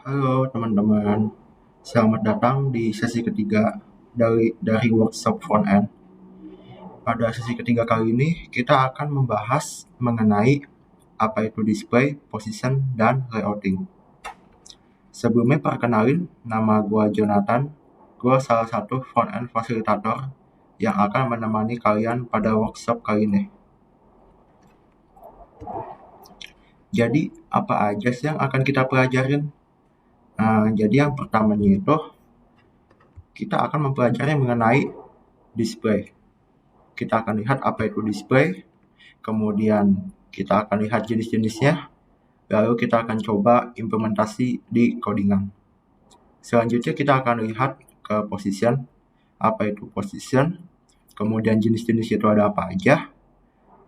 Halo teman-teman, selamat datang di sesi ketiga dari workshop front-end. Pada sesi ketiga kali ini, kita akan membahas mengenai apa itu display, position, dan layouting. Sebelumnya perkenalin, nama gue Jonathan. Gue salah satu front-end fasilitator yang akan menemani kalian pada workshop kali ini. Jadi, apa aja sih yang akan kita pelajarin? Jadi yang pertamanya itu kita akan mempelajari mengenai display. Kita akan lihat apa itu display, kemudian kita akan lihat jenis-jenisnya, lalu kita akan coba implementasi di codingan. Selanjutnya kita akan lihat ke position, apa itu position, kemudian jenis-jenis itu ada apa aja.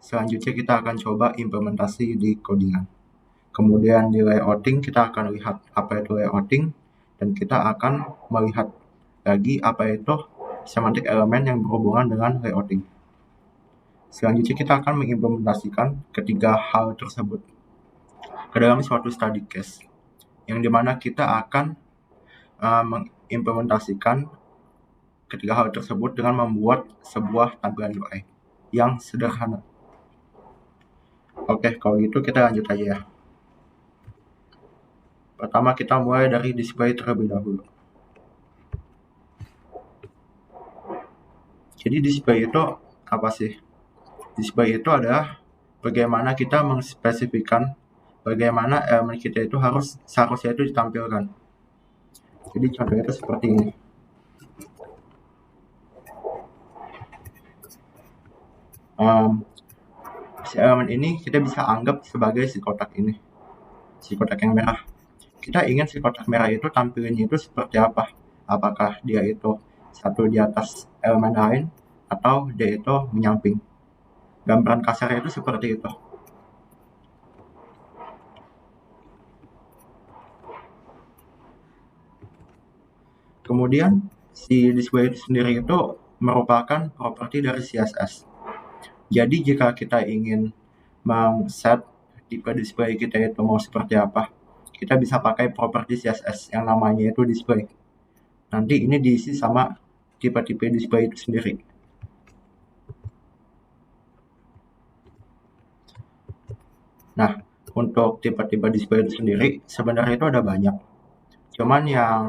Selanjutnya kita akan coba implementasi di codingan. Kemudian di layouting kita akan lihat apa itu layouting, dan kita akan melihat lagi apa itu semantic element yang berhubungan dengan layouting. Selanjutnya kita akan mengimplementasikan ketiga hal tersebut ke dalam suatu study case, yang dimana kita akan mengimplementasikan ketiga hal tersebut dengan membuat sebuah tampilan UI yang sederhana. Oke, kalau gitu kita lanjut aja ya. Pertama kita mulai dari display terlebih dahulu. Jadi display itu apa sih? Display itu adalah bagaimana kita mengspesifikkan bagaimana elemen kita itu seharusnya itu ditampilkan. Jadi contohnya itu seperti ini. Si elemen ini kita bisa anggap sebagai si kotak ini, si kotak yang merah. Kita ingin si kotak merah itu tampilannya itu seperti apa? Apakah dia itu satu di atas elemen lain atau dia itu menyamping? Gambaran kasarnya itu seperti itu. Kemudian si display itu sendiri itu merupakan properti dari CSS. Jadi jika kita ingin men-set tipe display kita itu mau seperti apa, kita bisa pakai properti CSS yang namanya itu display. Nanti ini diisi sama tipe-tipe display itu sendiri. Nah, untuk tipe-tipe display itu sendiri sebenarnya itu ada banyak. Cuman yang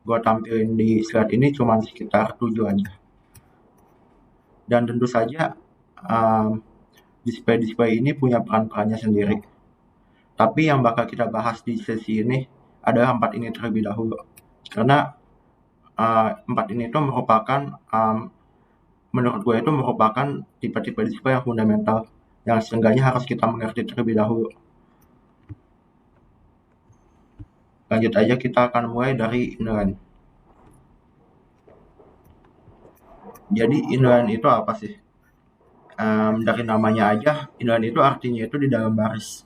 gue tampilin di slide ini cuma sekitar 7 aja. Dan tentu saja display-display ini punya peran-perannya sendiri. Tapi yang bakal kita bahas di sesi ini adalah 4 ini terlebih dahulu. Karena 4 ini itu merupakan menurut gue itu merupakan tipe-tipe display yang fundamental yang seenggaknya harus kita mengerti terlebih dahulu. Lanjut aja, kita akan mulai dari inline. Jadi inline itu apa sih? Dari namanya aja, inline itu artinya itu di dalam baris,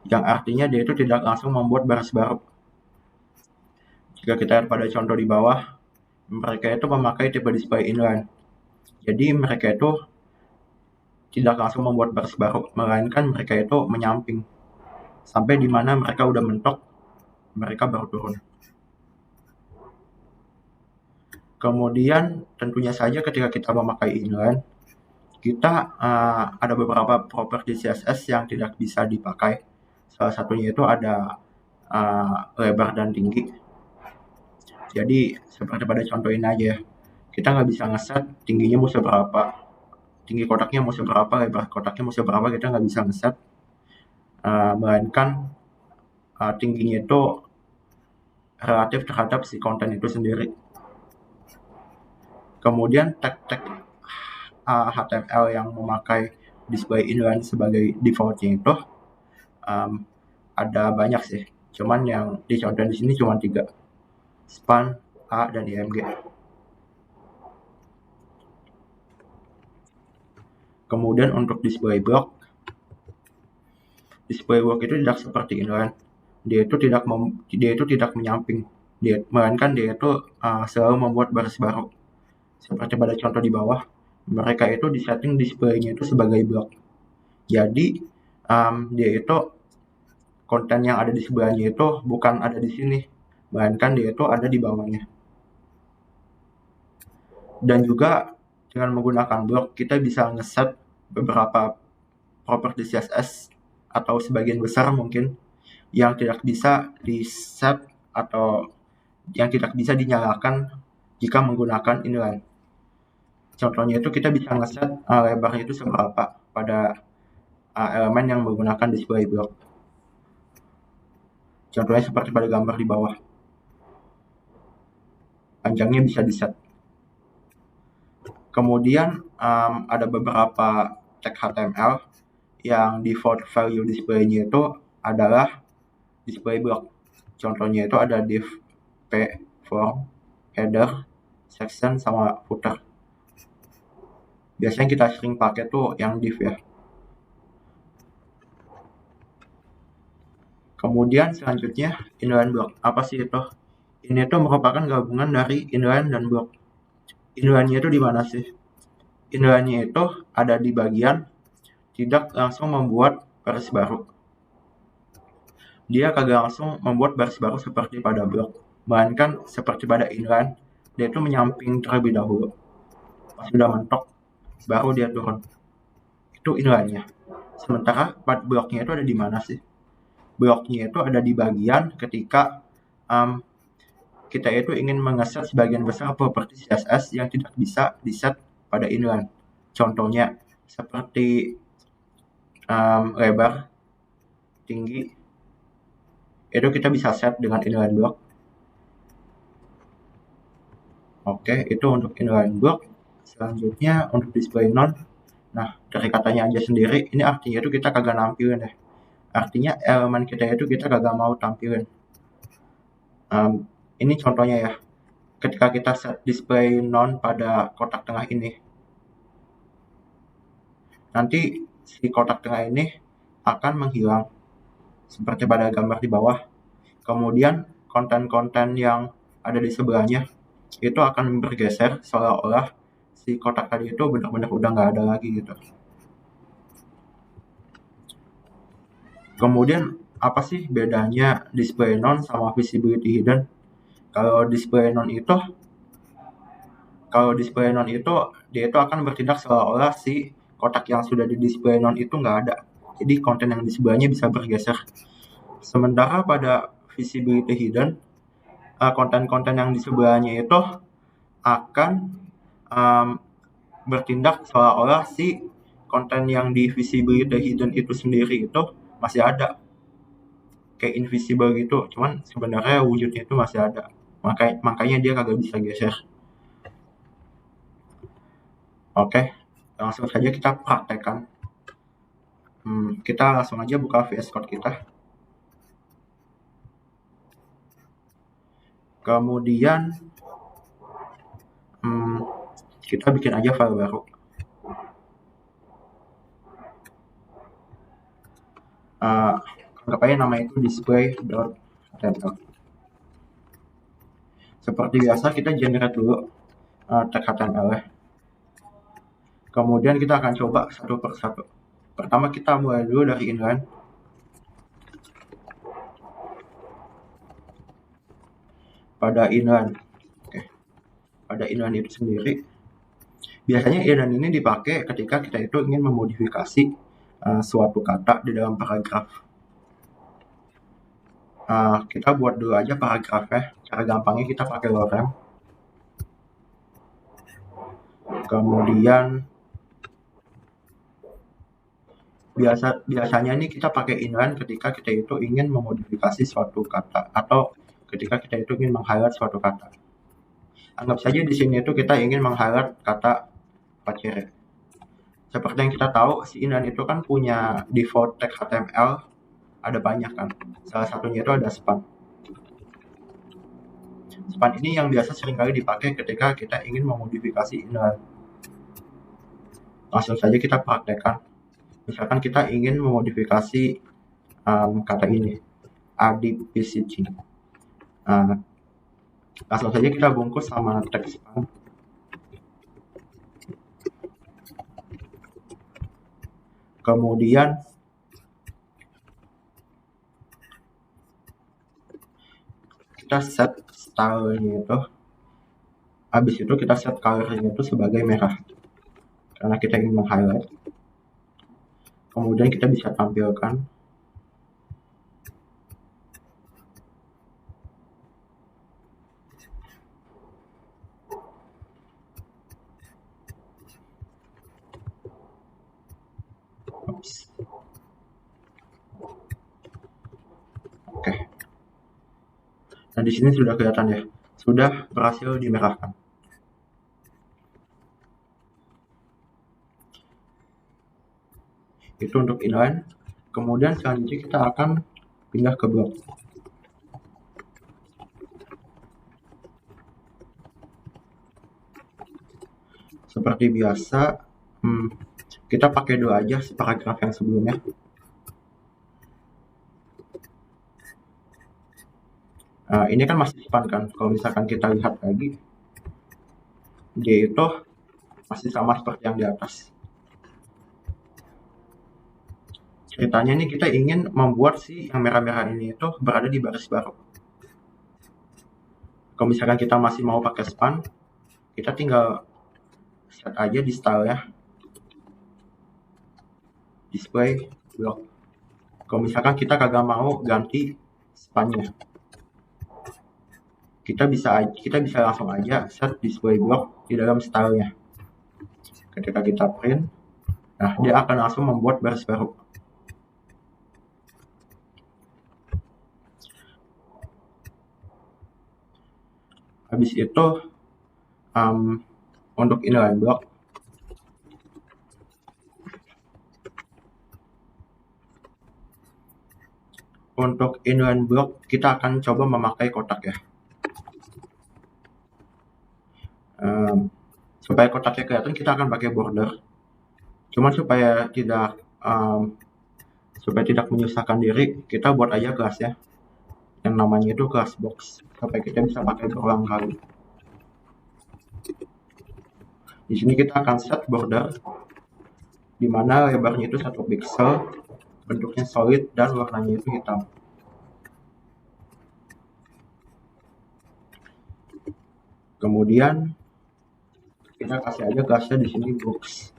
yang artinya dia itu tidak langsung membuat baris baru. Jika kita lihat pada contoh di bawah, mereka itu memakai tipe display inline. Jadi mereka itu tidak langsung membuat baris baru, melainkan mereka itu menyamping sampai di mana mereka udah mentok, mereka baru turun. Kemudian tentunya saja ketika kita memakai inline, kita ada beberapa properti CSS yang tidak bisa dipakai. Salah satunya itu ada lebar dan tinggi. Jadi seperti pada contoh ini aja, kita nggak bisa ngeset tingginya mau seberapa, tinggi kotaknya mau seberapa, lebar kotaknya mau seberapa, kita nggak bisa ngeset, melainkan tingginya itu relatif terhadap si konten itu sendiri. Kemudian tag-tag HTML yang memakai display inline sebagai defaultnya itu ada banyak sih. Cuman yang dicontohin di sini cuma 3. Span, A, dan IMG. Kemudian untuk display block itu tidak seperti inline. Dia itu tidak menyamping. Melainkan dia itu selalu membuat baris baru. Seperti pada contoh di bawah, mereka itu disetting display-nya itu sebagai block. Jadi dia itu konten yang ada di sebelahnya itu bukan ada di sini, melainkan dia itu ada di bawahnya. Dan juga dengan menggunakan blok kita bisa ngeset beberapa properti CSS atau sebagian besar mungkin yang tidak bisa di-set atau yang tidak bisa dinyalakan jika menggunakan inline. Contohnya itu kita bisa ngeset lebarnya itu seberapa pada elemen yang menggunakan display block. Contohnya seperti pada gambar di bawah. Panjangnya bisa di-set. Kemudian ada beberapa tag HTML yang default value display-nya itu adalah display block. Contohnya itu ada div p, form, header, section, sama footer. Biasanya kita sering pakai tuh yang div ya. Kemudian selanjutnya inline block. Apa sih itu? Ini tuh merupakan gabungan dari inline dan block. Inline-nya itu di mana sih? Inline-nya itu ada di bagian tidak langsung membuat baris baru. Dia kagak langsung membuat baris baru seperti pada blok, melainkan seperti pada inline, dia itu menyamping terlebih dahulu. Pas sudah mentok, baru dia turun. Itu inline-nya. Sementara part bloknya itu ada di mana sih? Bloknya itu ada di bagian ketika kita itu ingin mengeset sebagian besar properti CSS yang tidak bisa di-set pada inline. Contohnya seperti lebar, tinggi, itu kita bisa set dengan inline block. Oke, itu untuk inline block. Selanjutnya untuk display none. Nah, dari katanya aja sendiri, ini artinya itu kita kagak nampilin deh. Artinya elemen kita itu kita kagak mau tampilin. Ini contohnya ya. Ketika kita set display none pada kotak tengah ini, nanti si kotak tengah ini akan menghilang seperti pada gambar di bawah. Kemudian konten-konten yang ada di sebelahnya itu akan bergeser seolah-olah si kotak tadi itu benar-benar udah nggak ada lagi gitu. Kemudian apa sih bedanya display none sama visibility hidden? Kalau display none itu dia itu akan bertindak seolah-olah si kotak yang sudah di display none itu nggak ada. Jadi konten yang di sebelahnya bisa bergeser. Sementara pada visibility hidden, konten-konten yang di sebelahnya itu akan bertindak seolah-olah si konten yang di visibility hidden itu sendiri itu masih ada. Kayak invisible gitu, cuman sebenarnya wujudnya itu masih ada. Makanya dia kagak bisa geser. Oke, langsung saja kita praktekkan. Kita langsung aja buka VS Code kita. Kemudian kita bikin aja file baru. Anggap aja nama itu display.html. Seperti biasa kita generate dulu tag HTML ya. Kemudian kita akan coba satu per satu. Pertama kita mulai dulu dari inline. Pada inline, pada inline itu sendiri, biasanya inline ini dipakai ketika kita itu ingin memodifikasi suatu kata di dalam paragraf. Kita buat dulu aja paragrafnya. Cara gampangnya kita pakai lorem. Kemudian biasanya ini kita pakai inline ketika kita itu ingin memodifikasi suatu kata atau ketika kita itu ingin meng-highlight suatu kata. Anggap saja di sini itu kita ingin meng-highlight kata pacere. Seperti yang kita tahu, si inline itu kan punya default tag HTML ada banyak kan. Salah satunya itu ada span. Span ini yang biasa seringkali dipakai ketika kita ingin memodifikasi inline. Langsung saja kita praktekkan. Misalkan kita ingin memodifikasi kata ini, adipct. Langsung saja kita bungkus sama tag span. Kemudian kita set stylenya itu, habis itu kita set colornya itu sebagai merah karena kita ingin meng-highlight. Kemudian kita bisa tampilkan Oke. Nah, di sini sudah kelihatan ya, sudah berhasil dimerahkan. Itu untuk inline. Kemudian selanjutnya kita akan pindah ke blok. Seperti biasa, kita pakai dua aja paragraf yang sebelumnya. Ini kan masih span kan, kalau misalkan kita lihat lagi, dia itu masih sama seperti yang di atas. Ceritanya nih kita ingin membuat si yang merah-merah ini itu berada di baris baru. Kalau misalkan kita masih mau pakai span, kita tinggal set aja di style ya, display block. Kalau misalkan kita kagak mau ganti spannya, kita bisa langsung aja set display block di dalam stylenya. Ketika kita print, nah dia akan langsung membuat baris baru. Habis itu untuk inline block, kita akan coba memakai kotak ya. Supaya kotaknya kelihatan, kita akan pakai border. Cuman supaya tidak menyusahkan diri, kita buat aja kelas ya, yang namanya itu class box, supaya kita bisa pakai berulang kali. Di sini kita akan set border, di mana lebarnya itu 1 pixel, bentuknya solid, dan warnanya itu hitam. Kemudian kita kasih aja kelasnya di sini box.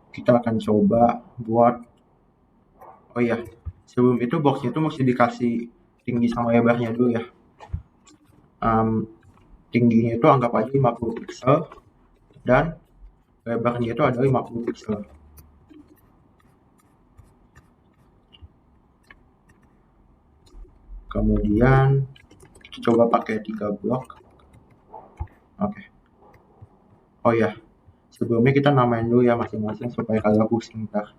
Kita akan coba buat, oh iya, sebelum itu boxnya itu mesti dikasih tinggi sama lebarnya dulu ya. Tingginya itu anggap aja 50 pixel dan lebarnya itu ada 50 pixel. Kemudian kita coba pakai 3 blok. Oke. Oh ya, sebelumnya kita namain dulu ya masing-masing supaya kagak pusing ntar.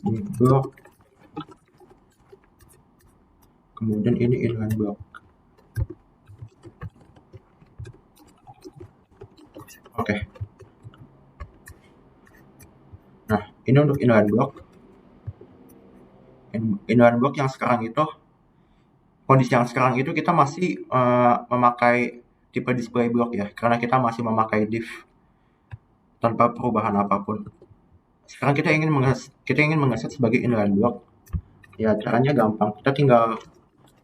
Ini blok, kemudian ini inline block. Oke. Nah, ini untuk inline block. Inline block yang sekarang itu, kondisi yang sekarang itu kita masih memakai tipe display block ya, karena kita masih memakai div tanpa perubahan apapun. Sekarang kita ingin mengeset sebagai inline block. Ya, caranya gampang. Kita tinggal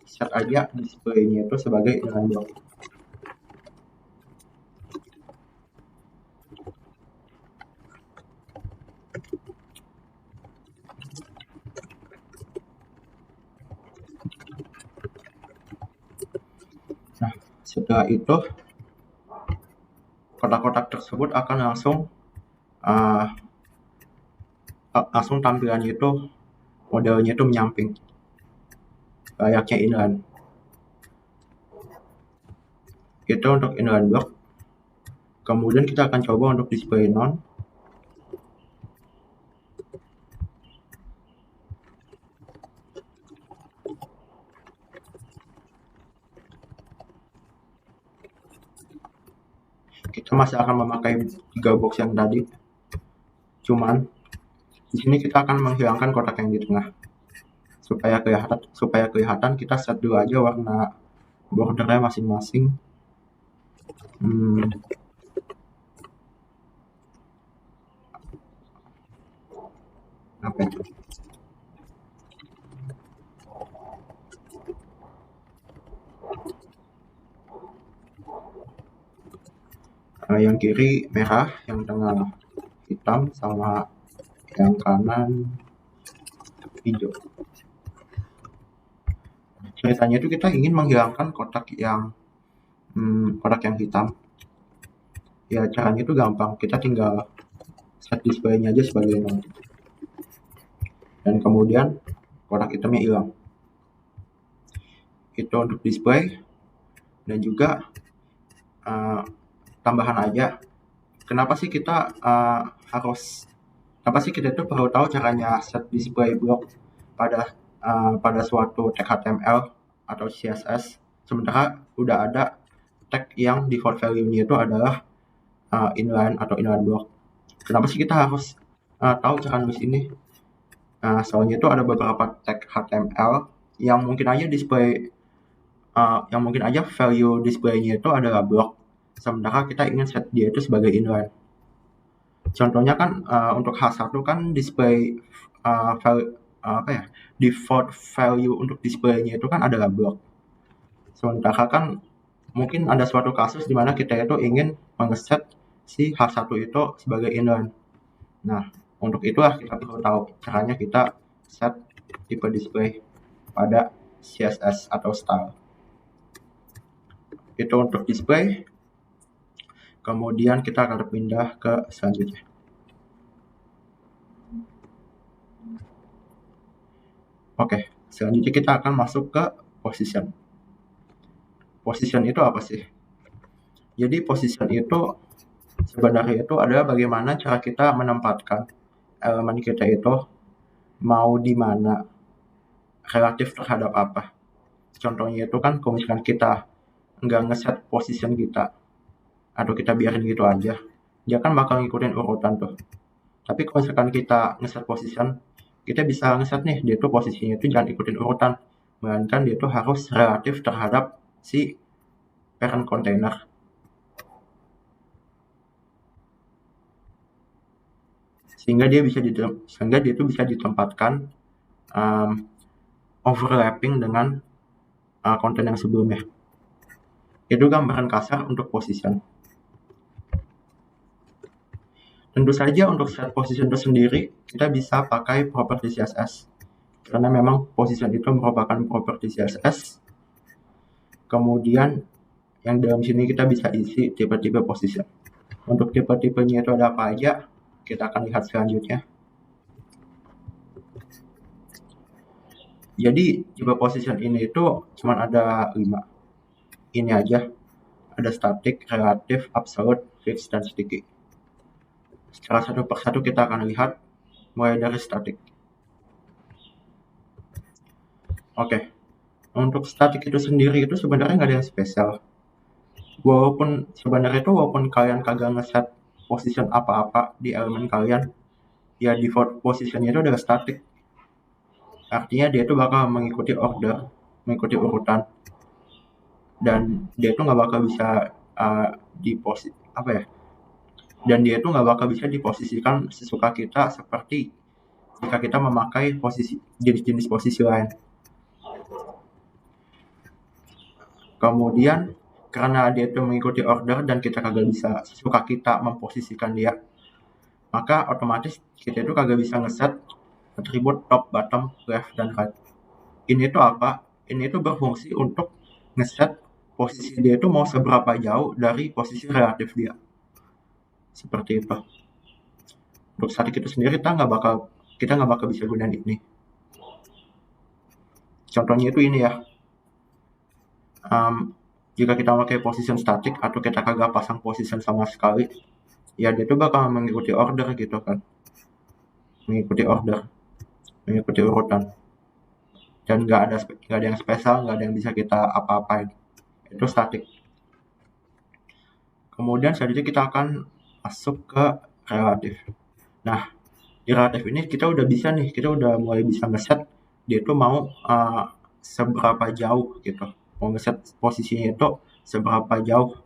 set aja displaynya itu sebagai inline block. Nah, setelah itu kotak-kotak tersebut akan langsung tampilannya itu modelnya itu menyamping layaknya inline. Itu untuk inline block. Kemudian kita akan coba untuk display none. Kita masih akan memakai 3 box yang tadi. Cuman di sini kita akan menghilangkan kotak yang di tengah. Supaya kelihatan kita set dulu aja warna bordernya masing-masing. Yang kiri merah, yang tengah hitam, sama yang kanan hijau. Ceritanya itu kita ingin menghilangkan kotak yang hitam. Ya caranya itu gampang, kita tinggal set display-nya aja sebagai 0. Dan kemudian kotak hitamnya hilang. Itu untuk display. Dan juga tambahan aja, kenapa sih kita itu perlu tahu caranya set display block pada suatu tag HTML atau CSS, sementara udah ada tag yang default value-nya itu adalah inline atau inline block. Kenapa sih kita harus tahu cara nulis ini? Soalnya itu ada beberapa tag HTML yang mungkin aja value display-nya itu adalah block, sementara kita ingin set dia itu sebagai inline. Contohnya kan untuk H1 kan display default value untuk display-nya itu kan adalah block. Sementara kan mungkin ada suatu kasus di mana kita itu ingin mengeset si H1 itu sebagai inline. Nah, untuk itulah kita perlu tahu caranya kita set tipe display pada CSS atau style. Itu untuk display. Kemudian kita akan pindah ke selanjutnya. Oke, selanjutnya kita akan masuk ke position. Position itu apa sih? Jadi position itu sebenarnya itu adalah bagaimana cara kita menempatkan elemen kita itu mau di mana, relatif terhadap apa. Contohnya itu kan kalau misalkan kita nggak ngeset position kita, atau kita biarin gitu aja, dia kan bakal ngikutin urutan tuh. Tapi kalau misalkan kita ngeset position, kita bisa ngeset nih, dia tuh posisinya itu jangan ikutin urutan, melainkan dia tuh harus relatif terhadap si parent container. Sehingga dia itu bisa ditempatkan overlapping dengan konten yang sebelumnya. Itu gambaran kasar untuk position. Tentu saja untuk set position itu sendiri, kita bisa pakai property CSS. Karena memang position itu merupakan property CSS. Kemudian yang dalam sini kita bisa isi tipe-tipe position. Untuk tipe-tipenya itu ada apa aja, kita akan lihat selanjutnya. Jadi tipe position ini itu cuma ada 5. Ini aja. Ada static, relative, absolute, fixed, dan sticky. Secara satu persatu kita akan lihat mulai dari static. Oke. Untuk static itu sendiri itu sebenarnya nggak ada yang spesial. Walaupun kalian kagak ngeset position apa-apa di elemen kalian, ya default positionnya itu adalah static. Artinya dia itu bakal mengikuti urutan, dan dia itu nggak bakal bisa dan dia itu nggak bakal bisa diposisikan sesuka kita seperti jika kita memakai jenis-jenis posisi lain. Kemudian karena dia itu mengikuti order dan kita kagak bisa sesuka kita memposisikan dia, maka otomatis kita itu kagak bisa ngeset atribut top, bottom, left, dan right. Ini itu apa? Ini itu berfungsi untuk ngeset posisi dia itu mau seberapa jauh dari posisi relatif dia. Seperti itu. Untuk static itu sendiri kita nggak bakal bisa gunain ini. Contohnya itu ini ya. Jika kita pakai position static atau kita kagak pasang position sama sekali, ya dia tuh bakal mengikuti order gitu kan. Mengikuti urutan. Dan nggak ada yang spesial, nggak ada yang bisa kita apa-apain. Itu static. Kemudian selanjutnya kita akan masuk ke relatif. Nah, di relatif ini kita udah mulai bisa ngeset dia tuh mau seberapa jauh gitu. Mau ngeset posisinya itu seberapa jauh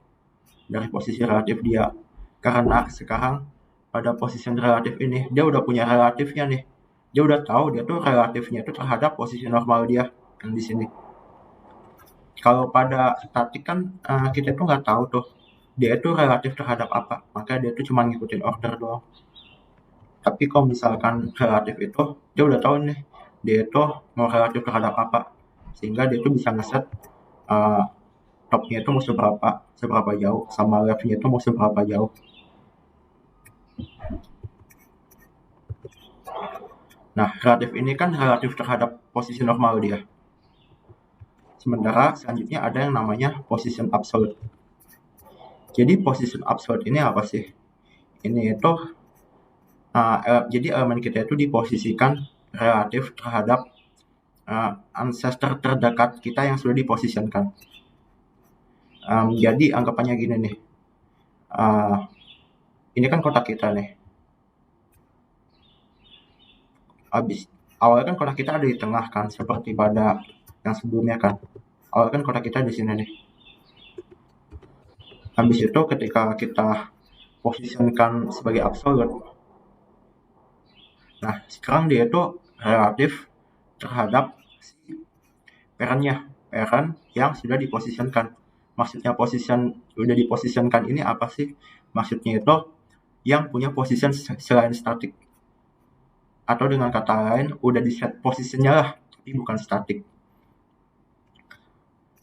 dari posisi relatif dia. Karena sekarang pada posisi relatif ini dia udah punya relatifnya nih. Dia udah tahu dia tuh relatifnya itu terhadap posisi normal dia yang di sini. Kalau pada statik kan kita tuh nggak tahu tuh dia itu relatif terhadap apa, maka dia itu cuma ngikutin order doang. Tapi kalau misalkan relatif itu, dia udah tahu nih, dia itu mau relatif terhadap apa, sehingga dia itu bisa ngeset topnya itu mau seberapa jauh, sama leftnya itu mau seberapa jauh. Nah, relatif ini kan relatif terhadap posisi normal dia. Sementara selanjutnya ada yang namanya position absolute. Jadi position absolute ini apa sih? Ini itu jadi elemen kita itu diposisikan relatif terhadap ancestor terdekat kita yang sudah diposisikan. Jadi anggapannya gini nih, ini kan kotak kita nih. Awalnya kan kotak kita ada di tengah kan, seperti pada yang sebelumnya kan. Awalnya kan kotak kita di sini nih. Habis itu ketika kita posisikan sebagai absolute, nah sekarang dia itu relatif terhadap si parent yang sudah diposisikan. Maksudnya udah diposisikan ini apa sih? Maksudnya itu yang punya position selain static. Atau dengan kata lain, udah di set posisinya lah, tapi bukan static.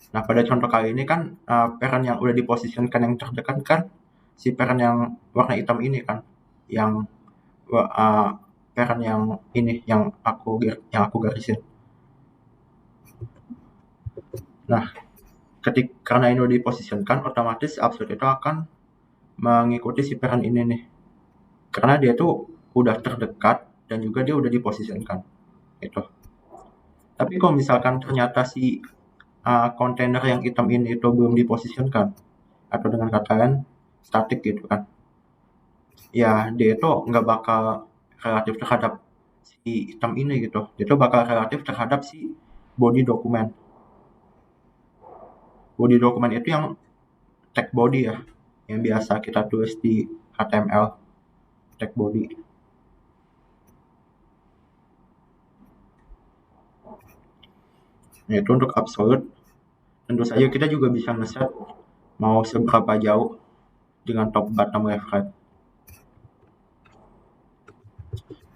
Nah, pada contoh kali ini kan parent yang udah diposisikan yang terdekat kan si parent yang warna hitam ini kan, yang parent yang ini yang aku garisin. Nah, karena ini udah diposisikan, otomatis absolute itu akan mengikuti si parent ini nih, karena dia tuh udah terdekat dan juga dia udah diposisikan itu. Tapi kalau misalkan ternyata si kontainer yang hitam ini itu belum diposisikan, atau dengan kata lain static gitu kan, ya dia itu nggak bakal relatif terhadap si hitam ini gitu. Dia itu bakal relatif terhadap si body dokumen. Body dokumen itu yang tag body ya, yang biasa kita tulis di HTML, tag body. Nah, itu untuk absolute. Tentu saja kita juga bisa ngeset mau seberapa jauh dengan top, bottom, left, right.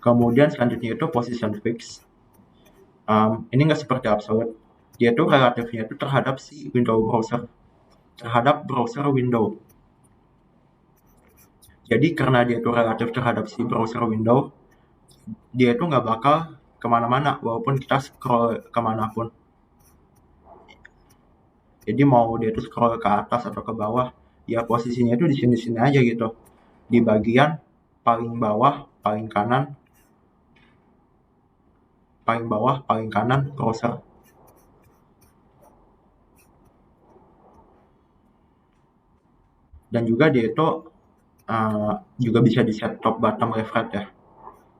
Kemudian selanjutnya itu position fix. Ini nggak seperti absolute. Dia itu relatifnya itu terhadap si window browser, terhadap browser window. Jadi karena dia itu relatif terhadap si browser window, dia itu nggak bakal kemana-mana walaupun kita scroll kemanapun. Jadi mau dia itu scroll ke atas atau ke bawah, ya posisinya itu di sini-sini aja gitu, di bagian paling bawah, paling kanan, browser. Dan juga dia itu juga bisa di set top, bottom, left, right ya.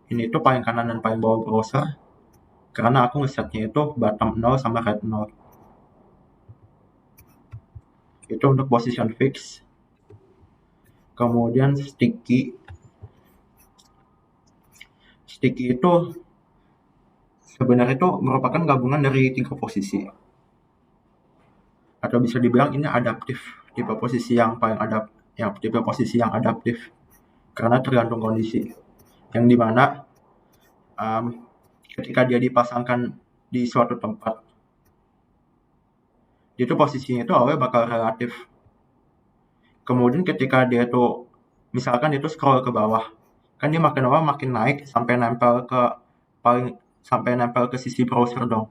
Ini itu paling kanan dan paling bawah browser, karena aku ngesetnya itu bottom 0 sama right 0. Itu untuk position fix. Kemudian sticky itu sebenarnya itu merupakan gabungan dari 3 posisi, atau bisa dibilang ini adaptif, tipe posisi yang adaptif, karena tergantung kondisi, yang dimana ketika dia dipasangkan di suatu tempat, itu posisinya itu awalnya bakal relatif. Kemudian ketika dia tuh misalkan itu scroll ke bawah, kan dia makin lama makin naik sampai nempel ke sisi browser dong.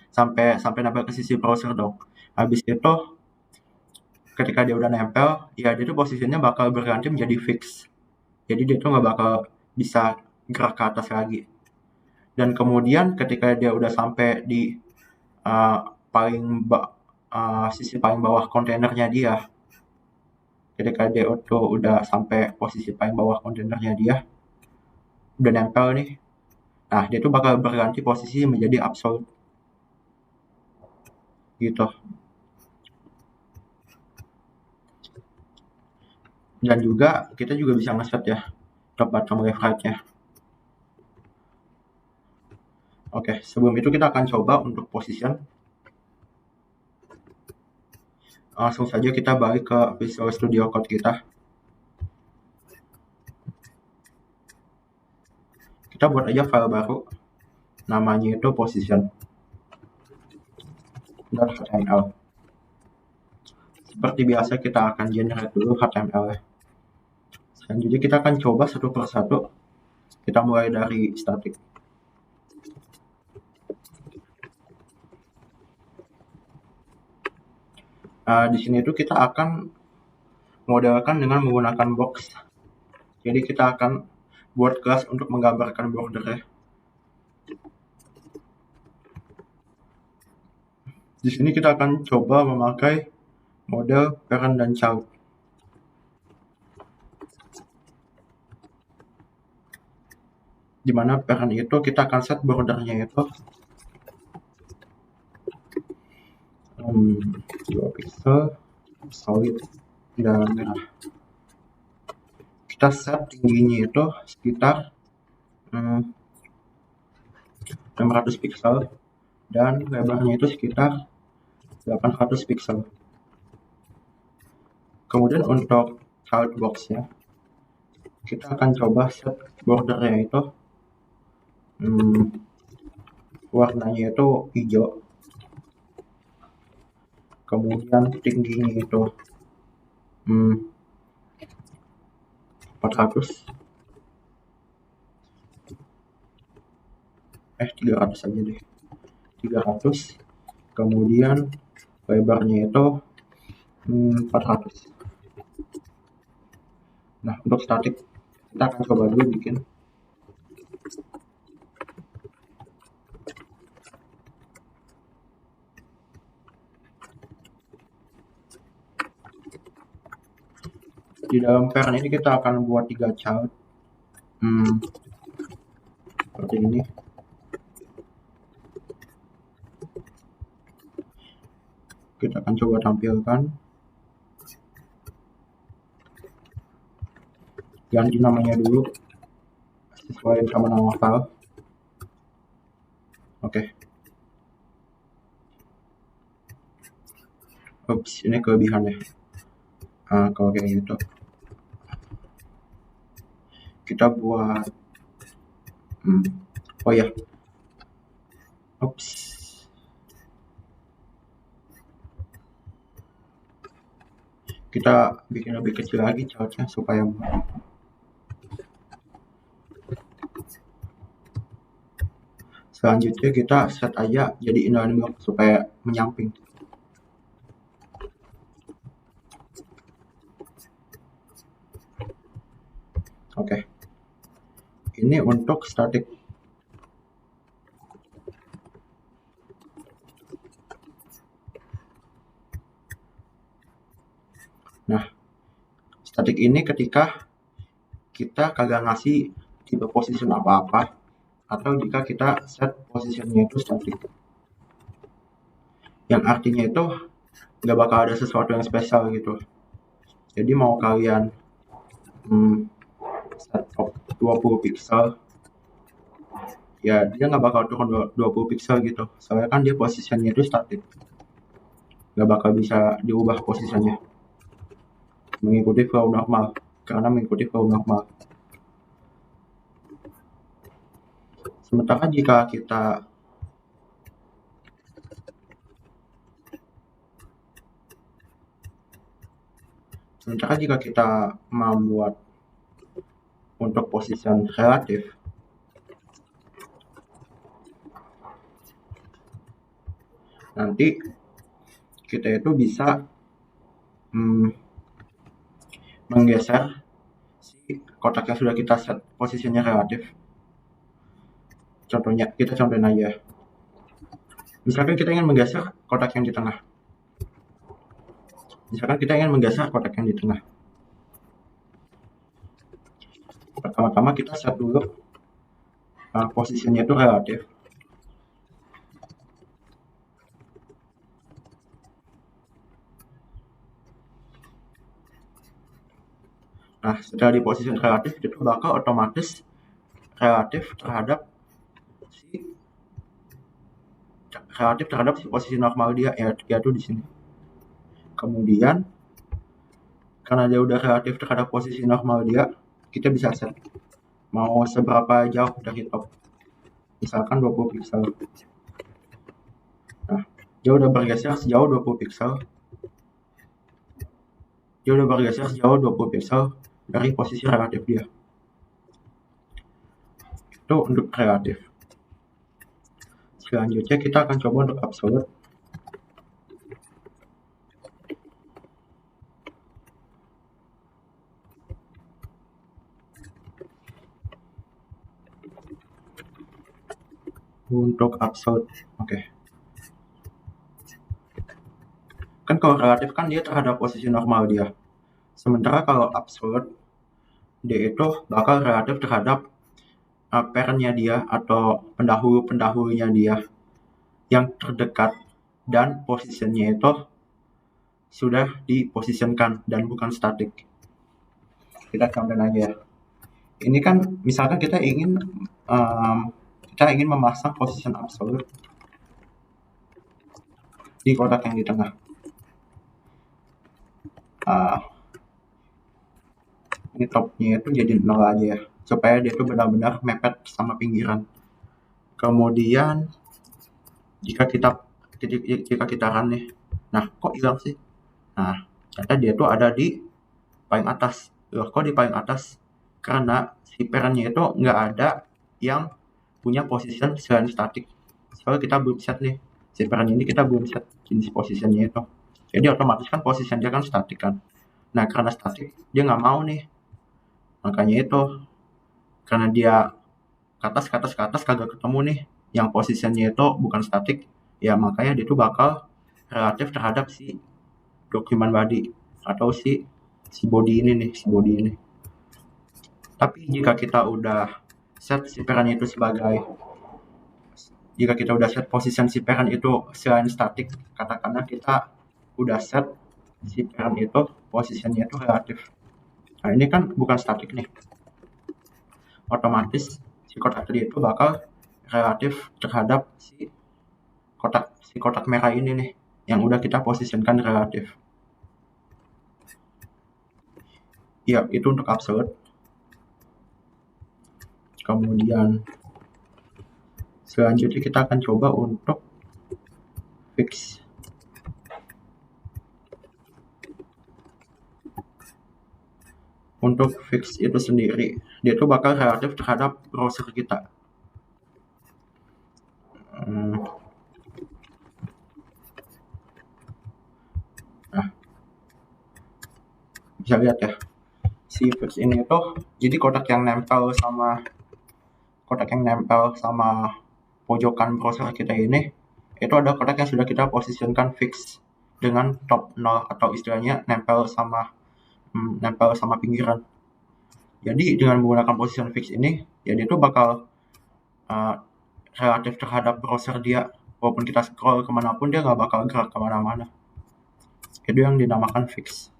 Sampai nempel ke sisi browser dong. Habis itu ketika dia udah nempel, ya dia tuh posisinya bakal berganti menjadi fix. Jadi dia tuh nggak bakal bisa gerak ke atas lagi. Dan kemudian ketika dia udah sampai di sisi paling bawah kontainernya dia, ketika dia udah sampai posisi paling bawah kontainernya dia, udah nempel nih, nah dia tuh bakal berganti posisi menjadi absolute gitu. Dan juga kita juga bisa ngeset ya top, bottom, left, right-nya. Oke, sebelum itu kita akan coba untuk position. Langsung saja kita balik ke Visual Studio Code kita. Kita buat aja file baru, namanya itu position.html. Seperti biasa kita akan generate dulu HTML. Selanjutnya kita akan coba satu persatu. Kita mulai dari static. Di sini itu kita akan modelkan dengan menggunakan box. Jadi kita akan buat kelas untuk menggambarkan bordernya. Di sini kita akan coba memakai model parent dan child. Di mana parent itu kita akan set bordernya itu 2 pixel, solid, dan merah. Kita set tingginya itu sekitar 600 pixel dan lebarnya itu sekitar 800 pixel. Kemudian untuk child box-nya kita akan coba set bordernya itu warnanya itu hijau, kemudian tingginya itu 400 300 aja deh, 300, kemudian lebarnya itu 400. Nah, untuk static kita akan coba dulu bikin. Di dalam parent ini kita akan buat 3 child seperti ini. Kita akan coba tampilkan, ganti namanya dulu sesuai sama nama file. Oke. Ups, ini kelebihannya. Kalau kayak gitu kita buat oh ya, kita bikin lebih kecil lagi childnya supaya selanjutnya kita set aja jadi inline block supaya menyamping. Oke. Ini untuk static. Nah, static ini ketika kita kagak ngasih tipe position apa-apa, atau jika kita set positionnya itu static, yang artinya itu nggak bakal ada sesuatu yang spesial gitu. Jadi mau kalian set 20 pixel, ya dia nggak bakal turun 20 pixel gitu, soalnya kan dia posisinya itu static, nggak bakal bisa diubah posisinya mengikuti flow normal, karena mengikuti flow normal. Sementara jika kita membuat untuk position relatif, nanti kita itu bisa menggeser si kotak yang sudah kita set posisinya relatif. Contohnya, kita contohin aja. Misalkan kita ingin menggeser kotak yang di tengah. Pertama-tama kita set dulu posisinya itu relatif. Nah, setelah di posisi relatif, itu bakal otomatis relatif terhadap si posisi normal dia, yaitu di sini. Kemudian karena dia udah relatif terhadap posisi normal dia, kita bisa set mau seberapa jauh dari top, misalkan 20 pixel. Nah, dia udah bergeser sejauh 20 pixel. Dia udah bergeser sejauh 20 pixel dari posisi relatif dia. Itu untuk relatif. Selanjutnya kita akan coba untuk absolute. Untuk absolute, oke. Kan kalau relatif kan dia terhadap posisi normal dia. Sementara kalau absolute, dia itu bakal relatif terhadap parent-nya dia atau pendahulu-pendahulunya dia yang terdekat, dan posisinya itu sudah diposisikan dan bukan statik. Kita contohin aja ya. Ini kan misalkan kita ingin memasang position absolute di kotak yang di tengah. Ini topnya itu jadi 0 aja ya, supaya dia itu benar-benar mepet sama pinggiran. Kemudian jika kita run nih, nah kok hilang sih? Nah, ternyata dia tuh ada di paling atas. Loh, kok di paling atas? Karena si parent-nya itu nggak ada yang punya position selain statik. Soalnya kita belum set nih, si parent ini kita belum set jenis positionnya itu. Jadi otomatis kan position dia kan statik kan. Nah, karena statik, dia nggak mau nih. Makanya itu, karena dia ke atas kagak ketemu nih yang posisinya itu bukan statik, ya makanya dia tuh bakal relatif terhadap si dokumen body atau si body ini. Tapi jika kita udah set si parent itu jika kita udah set position si parent itu selain statik, katakanlah kita udah set si parent itu posisinya itu relatif. Nah, ini kan bukan statik nih. Otomatis si kotak tadi itu bakal relatif terhadap si kotak merah ini nih yang udah kita posisikan relatif. Ya, itu untuk absolute. Kemudian selanjutnya kita akan coba untuk fix. Untuk fix itu sendiri, dia tuh bakal relatif terhadap browser kita. Nah, bisa lihat ya, si fix ini tuh jadi kotak yang nempel sama pojokan browser kita ini, itu ada kotak yang sudah kita posisikan fix dengan top 0 atau istilahnya nempel sama pinggiran. Jadi dengan menggunakan position fix ini, ya dia tuh bakal relatif terhadap browser dia. Walaupun kita scroll kemanapun, dia nggak bakal gerak kemana-mana. Itu yang dinamakan fix.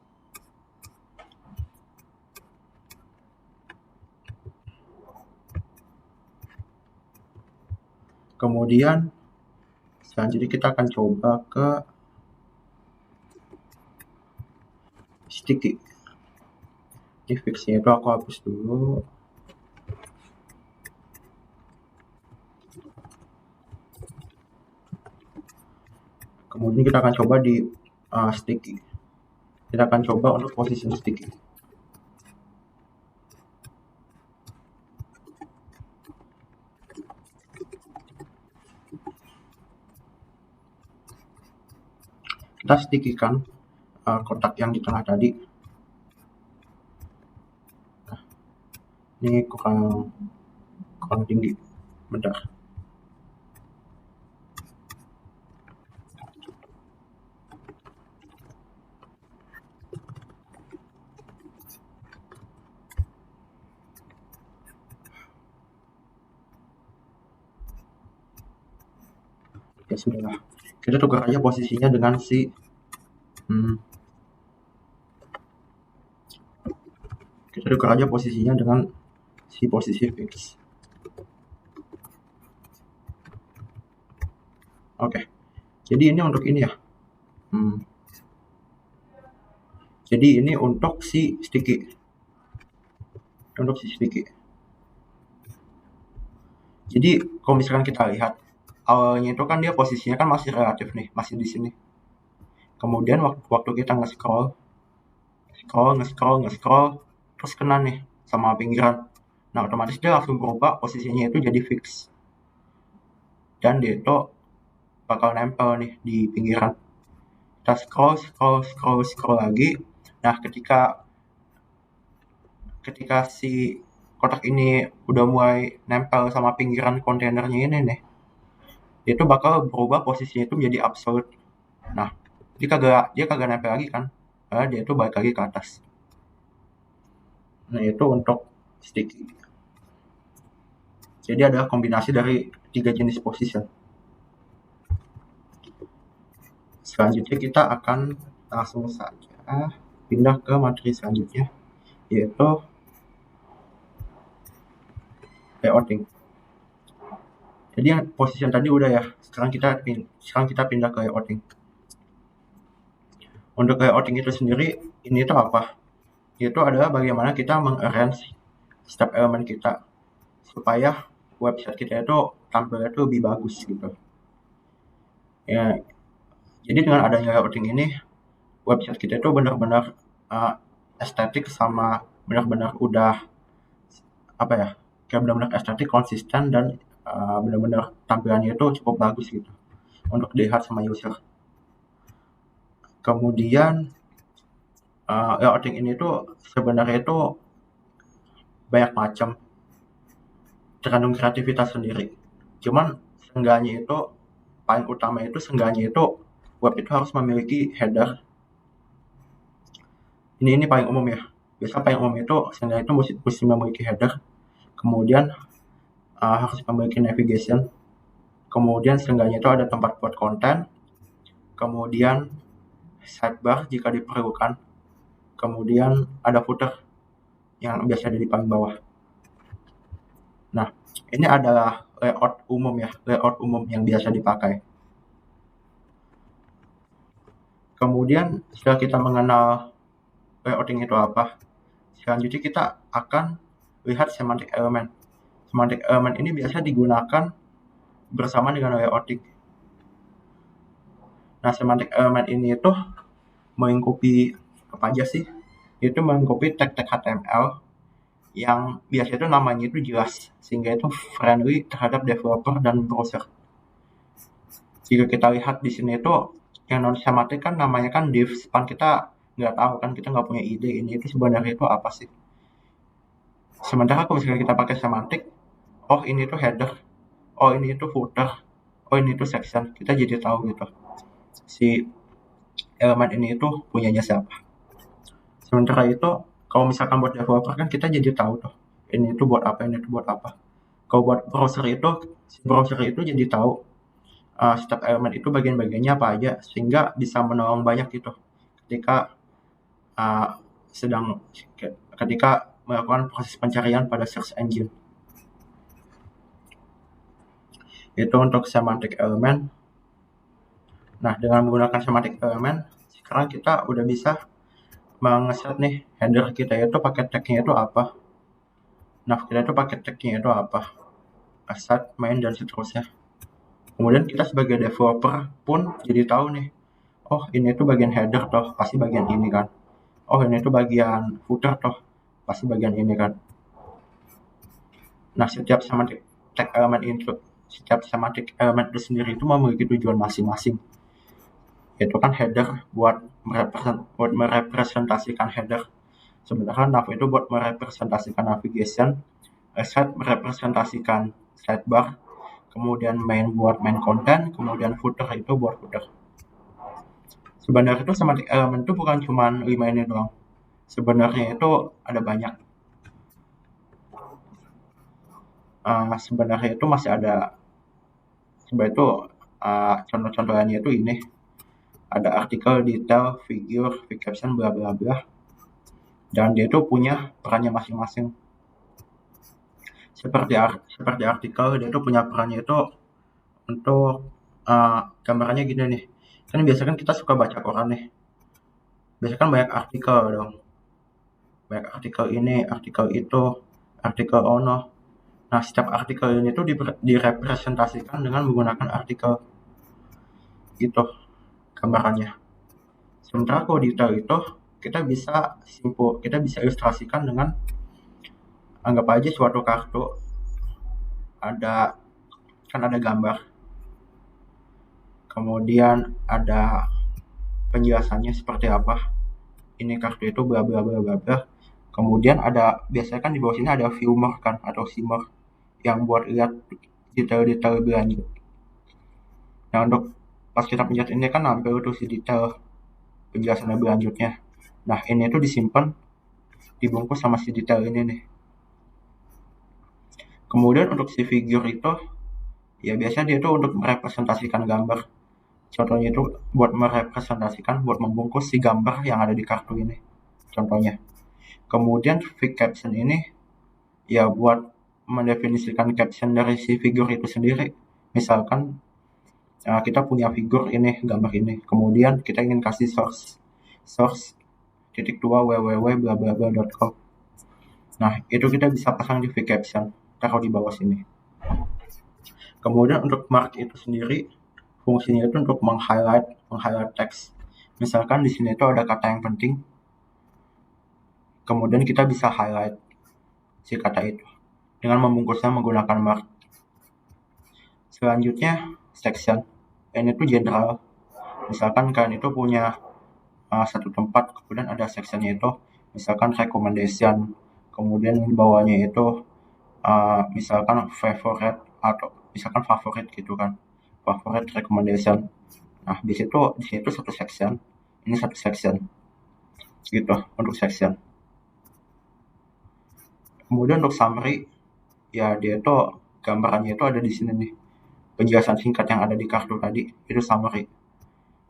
Kemudian selanjutnya kita akan coba ke sticky. Ini fixnya itu aku hapus dulu. Kemudian kita akan coba di sticky. Kita akan coba untuk position sticky. Kita stickykan kotak yang di tengah tadi. Nah, ini kurang tinggi. Bentar. Ya sudah, kita tukar aja posisinya dengan posisi fix. Oke. Jadi ini untuk ini ya. Jadi ini untuk si sticky. Jadi kalau misalkan kita lihat awalnya itu kan dia posisinya kan masih relatif nih, masih di sini. Kemudian waktu kita nge-scroll, terus kena nih sama pinggiran. Nah, otomatis dia langsung berubah posisinya itu jadi fix. Dan dia itu bakal nempel nih di pinggiran. Kita scroll lagi. Nah, ketika si kotak ini udah mulai nempel sama pinggiran kontainernya ini nih, dia itu bakal berubah posisinya itu menjadi absolute. Nah, dia kagak nempel lagi kan, dia itu balik lagi ke atas. Nah, itu untuk sticky. Jadi ada kombinasi dari 3 jenis position. Selanjutnya kita akan langsung saja pindah ke materi selanjutnya, yaitu layouting. Jadi yang position tadi udah ya, sekarang kita pindah ke layouting. Untuk layouting itu sendiri, ini tuh apa? Itu adalah bagaimana kita mengarrange setiap elemen kita supaya website kita itu tampilnya itu lebih bagus gitu. Ya, jadi dengan adanya layouting ini, website kita itu benar-benar estetik sama benar-benar udah apa ya? Kayak benar-benar estetik, konsisten, dan benar-benar tampilannya itu cukup bagus gitu untuk dilihat sama user. Kemudian layouting ini tuh sebenarnya itu banyak macam, tergantung kreativitas sendiri. Cuman seenggaknya itu paling utama itu web itu harus memiliki header. Ini paling umum ya. Biasa paling umum itu seenggaknya itu mesti memiliki header. Kemudian harus memiliki navigation. Kemudian seenggaknya itu ada tempat buat konten. Kemudian sidebar jika diperlukan. Kemudian ada footer yang biasa ada di paling bawah. Nah, ini adalah layout umum yang biasa dipakai. Kemudian setelah kita mengenal layouting itu apa, selanjutnya kita akan lihat semantic element. Semantic element ini biasa digunakan bersama dengan layouting. Nah, semantic element ini itu melingkupi apa aja sih? Itu melingkupi tag-tag HTML yang biasanya itu namanya itu jelas, sehingga itu friendly terhadap developer dan browser. Jika kita lihat di sini itu yang non semantik kan namanya kan divs, kan kita nggak tahu kan, kita nggak punya ide ini itu sebenarnya itu apa sih. Sementara kalau misalnya kita pakai semantik, oh ini itu header, oh ini itu footer, oh ini itu section, kita jadi tahu gitu si elemen ini itu punyanya siapa. Sementara itu kalau misalkan buat developer kan kita jadi tahu tuh ini itu buat apa, ini itu buat apa. Kalau buat browser itu, si browser itu jadi tahu setiap elemen itu bagian-bagiannya apa aja, sehingga bisa menolong banyak gitu ketika melakukan proses pencarian pada search engine. Itu untuk semantic element. Nah, dengan menggunakan semantic element, sekarang kita udah bisa mengeset nih header kita itu pakai tag-nya itu apa, nav kita itu pakai tag-nya itu apa, asset, main, dan seterusnya. Kemudian kita sebagai developer pun jadi tahu nih, oh ini tuh bagian header toh, pasti bagian ini kan. Oh ini tuh bagian footer toh, pasti bagian ini kan. Nah, setiap semantic element itu sendiri itu memiliki tujuan masing-masing. Itu kan header buat merepresentasikan header. Sebenarnya nav itu buat merepresentasikan navigation, asset merepresentasikan sidebar, kemudian main buat main content, kemudian footer itu buat footer. Sebenarnya itu semantic element itu bukan cuma 5 ini doang. Sebenarnya itu ada banyak. Sebenarnya itu masih ada. Sebenarnya itu contoh-contohnya itu ini. Ada artikel, detail, figure, caption, bla bla bla. Dan dia itu punya perannya masing-masing. Seperti artikel, dia itu punya perannya itu untuk gambarannya gini nih. Kan biasanya kita suka baca koran nih. biasanya kan banyak artikel dong, banyak artikel ini, artikel itu, artikel ono. Nah, setiap artikel ini tuh direpresentasikan dengan menggunakan artikel itu gambarannya. Sementara kalau detail itu kita bisa ilustrasikan dengan, anggap aja suatu kartu ada gambar, kemudian ada penjelasannya seperti apa, ini kartu itu bla bla bla bla bla. Kemudian biasanya kan di bawah sini ada viewer kan atau shimmer yang buat lihat detail-detail lebih lanjut. Nah, untuk pas kita pencet ini kan nampil tuh si detail penjelasan lebih lanjutnya. Nah, ini tuh disimpan dibungkus sama si detail ini nih. Kemudian untuk si figure itu, ya biasanya dia tuh untuk merepresentasikan gambar. Contohnya itu buat buat membungkus si gambar yang ada di kartu ini. Contohnya. Kemudian fig caption ini ya buat mendefinisikan caption dari si figure itu sendiri. Misalkan kita punya figur ini, gambar ini. Kemudian kita ingin kasih source _2 www.blablabla.com. Nah, itu kita bisa pasang di fig caption, taruh di bawah sini. Kemudian untuk mark itu sendiri, fungsinya itu untuk meng-highlight teks. Misalkan di sini itu ada kata yang penting, kemudian kita bisa highlight si kata itu dengan membungkusnya menggunakan mark. Selanjutnya, section. Ini itu general. Misalkan kalian itu punya satu tempat, kemudian ada sectionnya itu, misalkan recommendation, kemudian di bawahnya itu misalkan favorite atau misalkan favorit gitu kan, favorite recommendation. Nah, di situ satu section, ini satu section gitu untuk section. Kemudian untuk summary, ya dia itu gambarannya itu ada di sini nih, penjelasan singkat yang ada di kartu tadi itu summary.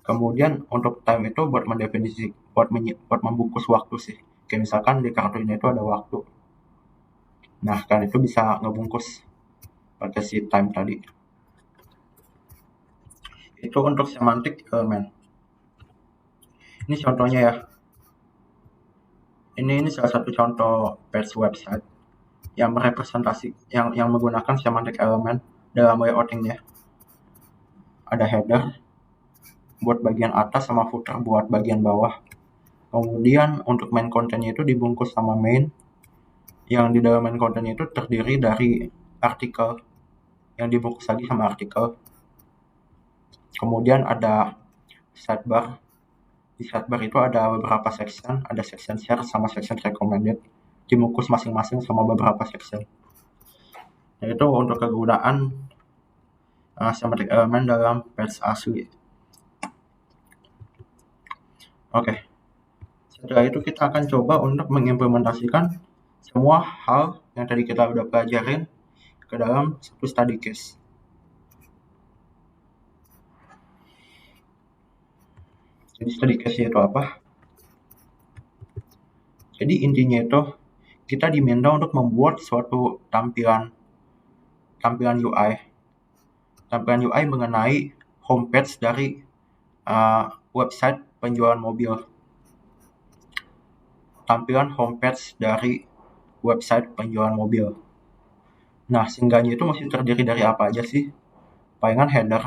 Kemudian untuk time itu buat membungkus waktu sih. Kayak misalkan di kartu ini itu ada waktu. Nah, kan itu bisa ngebungkus pakai si time tadi. Itu untuk semantik elemen. Ini contohnya ya. Ini salah satu contoh page website yang yang menggunakan semantik elemen dalam layoutingnya. Ada header buat bagian atas sama footer buat bagian bawah. Kemudian untuk main content-nya itu dibungkus sama main, yang di dalam main content itu terdiri dari artikel yang dibungkus lagi sama artikel. Kemudian ada sidebar. Di sidebar itu ada beberapa section, ada section share sama section recommended, dibungkus masing-masing sama beberapa section. Yaitu untuk kegunaan semantik elemen dalam page asli. Oke. Setelah itu kita akan coba untuk mengimplementasikan semua hal yang tadi kita udah pelajarin ke dalam satu study case. Jadi study case itu apa? Jadi intinya itu kita diminta untuk membuat suatu tampilan UI. Tampilan UI mengenai homepage dari website penjualan mobil. Tampilan homepage dari website penjualan mobil. Nah, singgahnya itu mesti terdiri dari apa aja sih? Palingan header.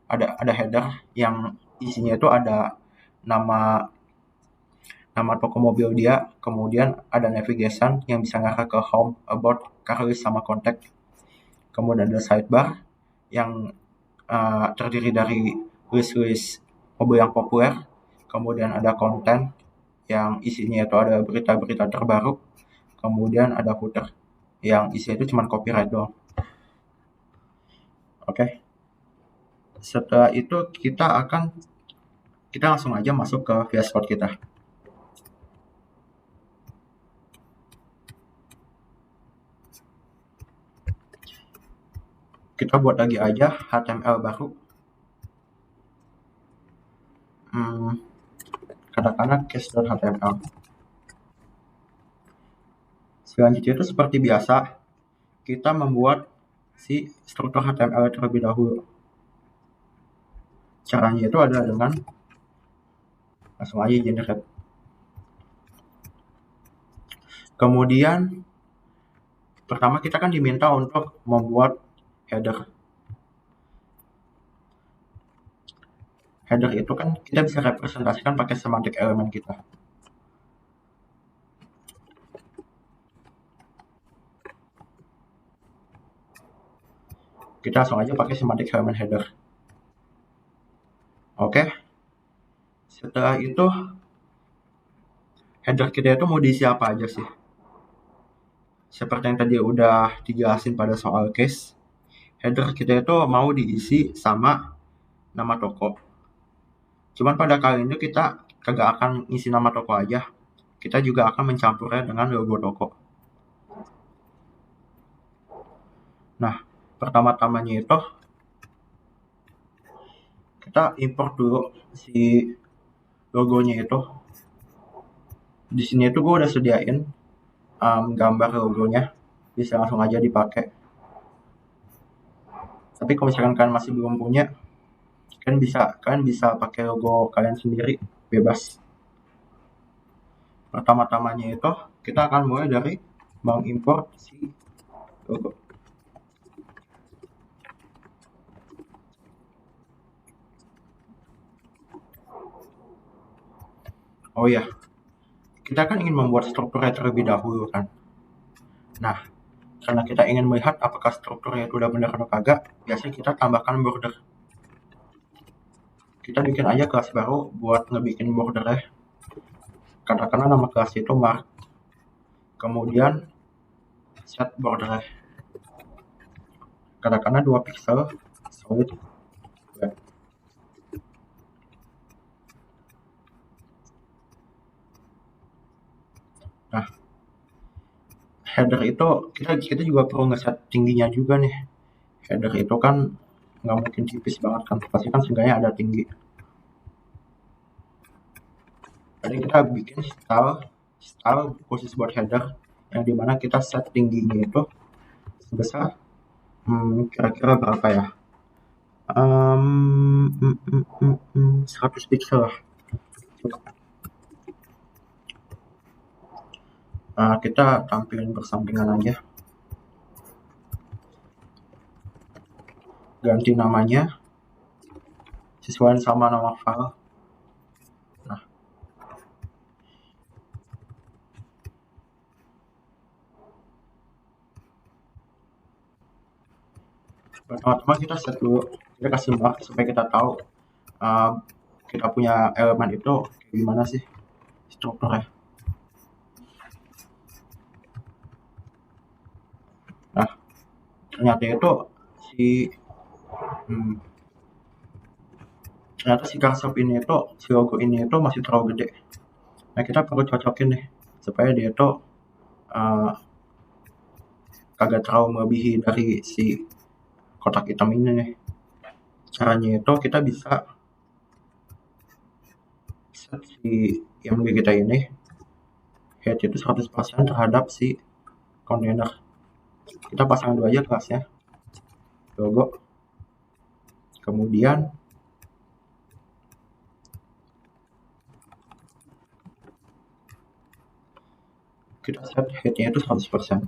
Ada header yang isinya itu ada nama toko mobil dia, kemudian ada navigation yang bisa ngarah ke home, about, car list, sama contact. Kemudian ada sidebar yang terdiri dari list mobil yang populer. Kemudian ada konten yang isinya itu ada berita-berita terbaru. Kemudian ada footer yang isinya itu cuma copyright doang. Oke. Setelah itu kita langsung aja masuk ke VS Code kita. Kita buat lagi aja HTML baru. Katakanlah case.html. Selanjutnya itu seperti biasa, kita membuat si struktur HTML terlebih dahulu. Caranya itu adalah dengan langsung aja generate. Kemudian pertama kita kan diminta untuk membuat header. Header itu kan kita bisa representasikan pakai semantik elemen kita. Kita langsung aja pakai semantik elemen header. Oke. Setelah itu header kita itu mau diisi apa aja sih? Seperti yang tadi udah dijelasin pada soal case, header kita itu mau diisi sama nama toko. Cuman pada kali ini kita kagak akan isi nama toko aja, kita juga akan mencampurnya dengan logo toko. Nah, pertama-tamanya itu kita import dulu si logonya itu. Di sini itu gue udah sediain gambar logonya, bisa langsung aja dipakai. Tapi kalau misalkan kalian masih belum punya, kalian bisa pakai logo kalian sendiri, bebas. Pertama-tamanya itu kita akan mulai dari mengimport si logo. Oh ya, kita kan ingin membuat strukturnya terlebih dahulu kan. Nah, karena kita ingin melihat apakah strukturnya itu udah benar atau kagak, biasanya kita tambahkan border. Kita bikin aja kelas baru buat ngebikin bordernya. Katakanlah nama kelas itu mark. Kemudian set bordernya. Katakanlah 2 pixel solid. Nah, header itu kita juga perlu ngeset tingginya juga nih. Header itu kan nggak mungkin tipis banget kan, pasti kan seenggaknya ada tinggi. Jadi kita bikin style khusus buat header yang dimana kita set tingginya itu sebesar kira-kira berapa ya, 100 pixel lah. Kita tampilin bersampingan aja, ganti namanya sesuai sama nama file. Nah, pertama-tama kita set dulu, kita kasih mark supaya kita tahu kita punya elemen itu kayak gimana sih strukturnya. Nah, ternyata itu si cursor ini itu, si logo ini itu masih terlalu gede. Nah, kita perlu cocokin nih supaya dia itu kagak terlalu melebihi dari si kotak hitam ini nih. Caranya itu kita bisa set si IMG kita ini height itu 100% terhadap si kontainer. Kita pasang dulu aja kelasnya logo, kemudian kita set heightnya itu 100%.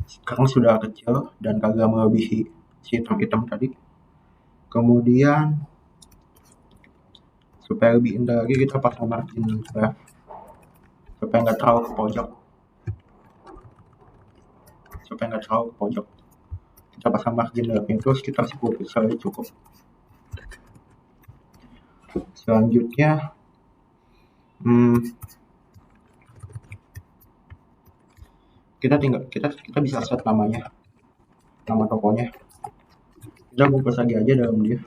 Sekarang sudah kecil dan kagak melebihi si hitam-hitam tadi. Kemudian supaya lebih indah lagi kita pasang margin left supaya nggak terlalu ke pojok. Kita pasang margin left itu sekitar 10 pixel aja cukup. Selanjutnya kita bisa set namanya, nama tokonya. Kita bungkus lagi aja dalam div.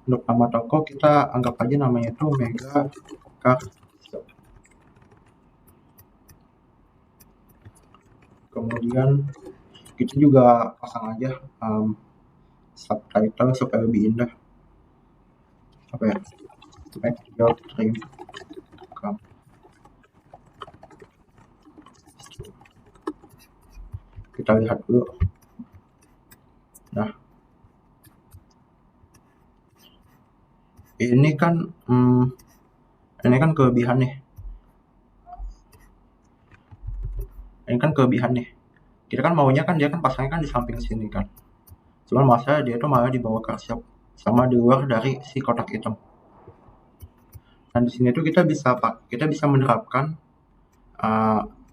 Untuk nama toko kita anggap aja namanya itu Mega Car. Kemudian kita juga pasang aja subtitle supaya lebih indah. Apa ya? Make your dream come. Kita lihat dulu. Nah, Ini kan kelebihan nih. Ini kan kelebihan nih. Kita kan maunya kan dia kan pasangnya kan di samping sini kan. Cuman masa dia tuh malah dibawa ke shop sama di luar dari si kotak hitam. Nah di sini tuh kita bisa menerapkan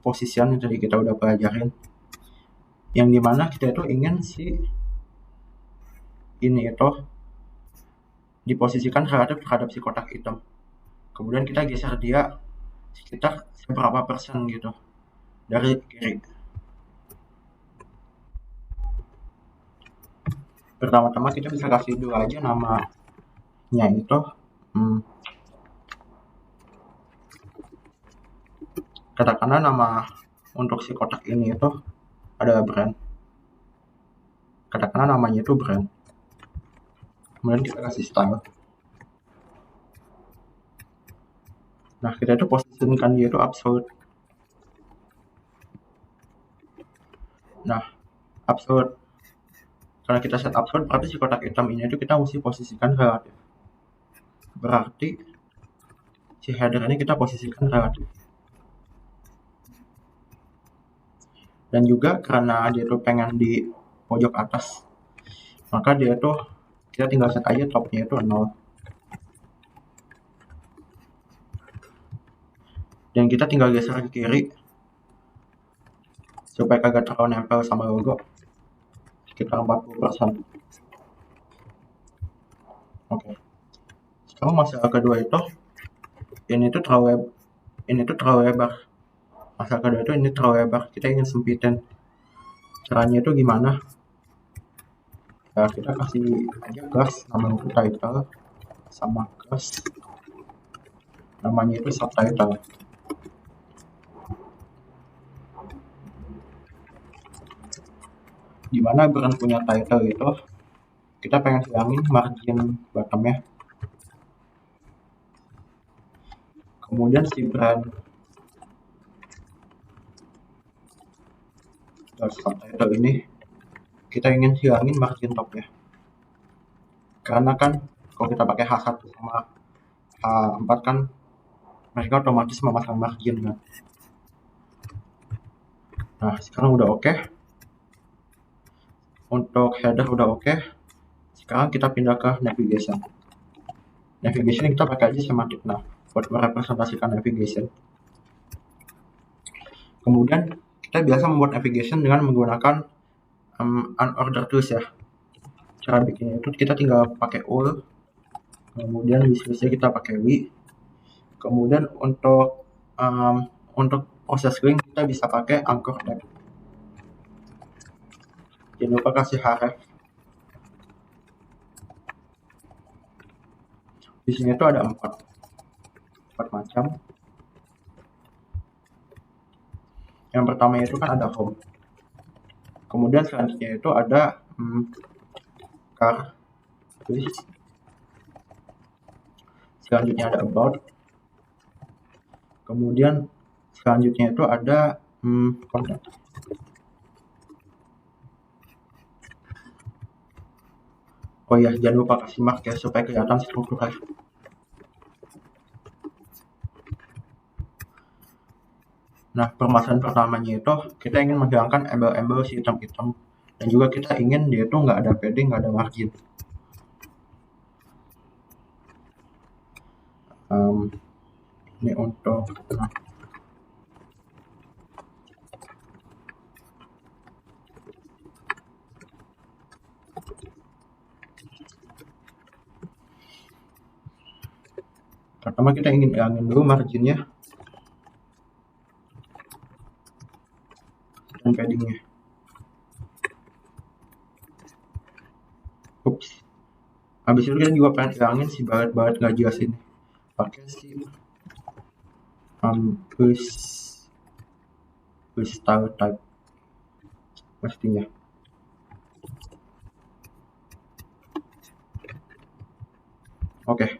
position yang tadi kita udah pelajarin, yang dimana kita itu ingin si ini itu diposisikan terhadap si kotak hitam. Kemudian kita geser dia sekitar seberapa persen gitu dari kiri. Pertama-tama kita bisa kasih dulu aja namanya itu katakanlah nama untuk si kotak ini itu adalah brand. Katakanlah namanya itu brand. Kemudian kita kasih style. Nah, kita itu posisikan dia itu absolute. Nah, absolute. Karena kita set absolute, berarti si kotak hitam ini itu kita mesti posisikan relatif. Berarti si header ini kita posisikan relatif. Dan juga karena dia tuh pengen di pojok atas, maka dia tuh kita tinggal set aja topnya itu 0. Dan kita tinggal geser ke kiri supaya kagak terlalu nempel sama logo, sekitar 40%. Oke. Sekarang masalah kedua itu ini tuh terlalu lebar. Masalah kedua itu ini terlalu lebar, kita ingin sempitin. Caranya itu gimana? Ya, kita kasih aja class namanya itu title sama class namanya itu subtitle. Dimana brand punya title itu kita pengen hilangin margin bottomnya. Kemudian si brand subtitle ini kita ingin hilangin margin topnya. Karena kan kalau kita pakai H1 sama H4 kan mereka otomatis memasang margin kan. Nah, sekarang udah oke. Untuk header udah oke. Sekarang kita pindah ke navigation. Navigation kita pakai aja semantic nav buat merepresentasikan navigation. Kemudian kita biasa membuat navigation dengan menggunakan unordered tools ya. Cara bikinnya itu kita tinggal pakai ul, kemudian wishlistnya kita pakai wi. Kemudian untuk proses link kita bisa pakai anchor tag. Jangan lupa kasih href. Di sini tuh ada 4 macam. Yang pertama itu kan ada home. Kemudian selanjutnya itu ada car. Selanjutnya ada about. Kemudian selanjutnya itu ada content. Oh ya, jangan lupa kasih mark ya supaya kelihatan strukturnya. Nah, permasalahan pertamanya itu kita ingin menghilangkan embel-embel si hitam-hitam, dan juga kita ingin dia itu nggak ada padding, nggak ada margin. Ini untuk pertama kita ingin hilangin dulu marginnya dan paddingnya. Ups. Habis itu kita juga pengen hilangin si baret-baret nggak jelas ini. Pakai si style type pastinya. Oke.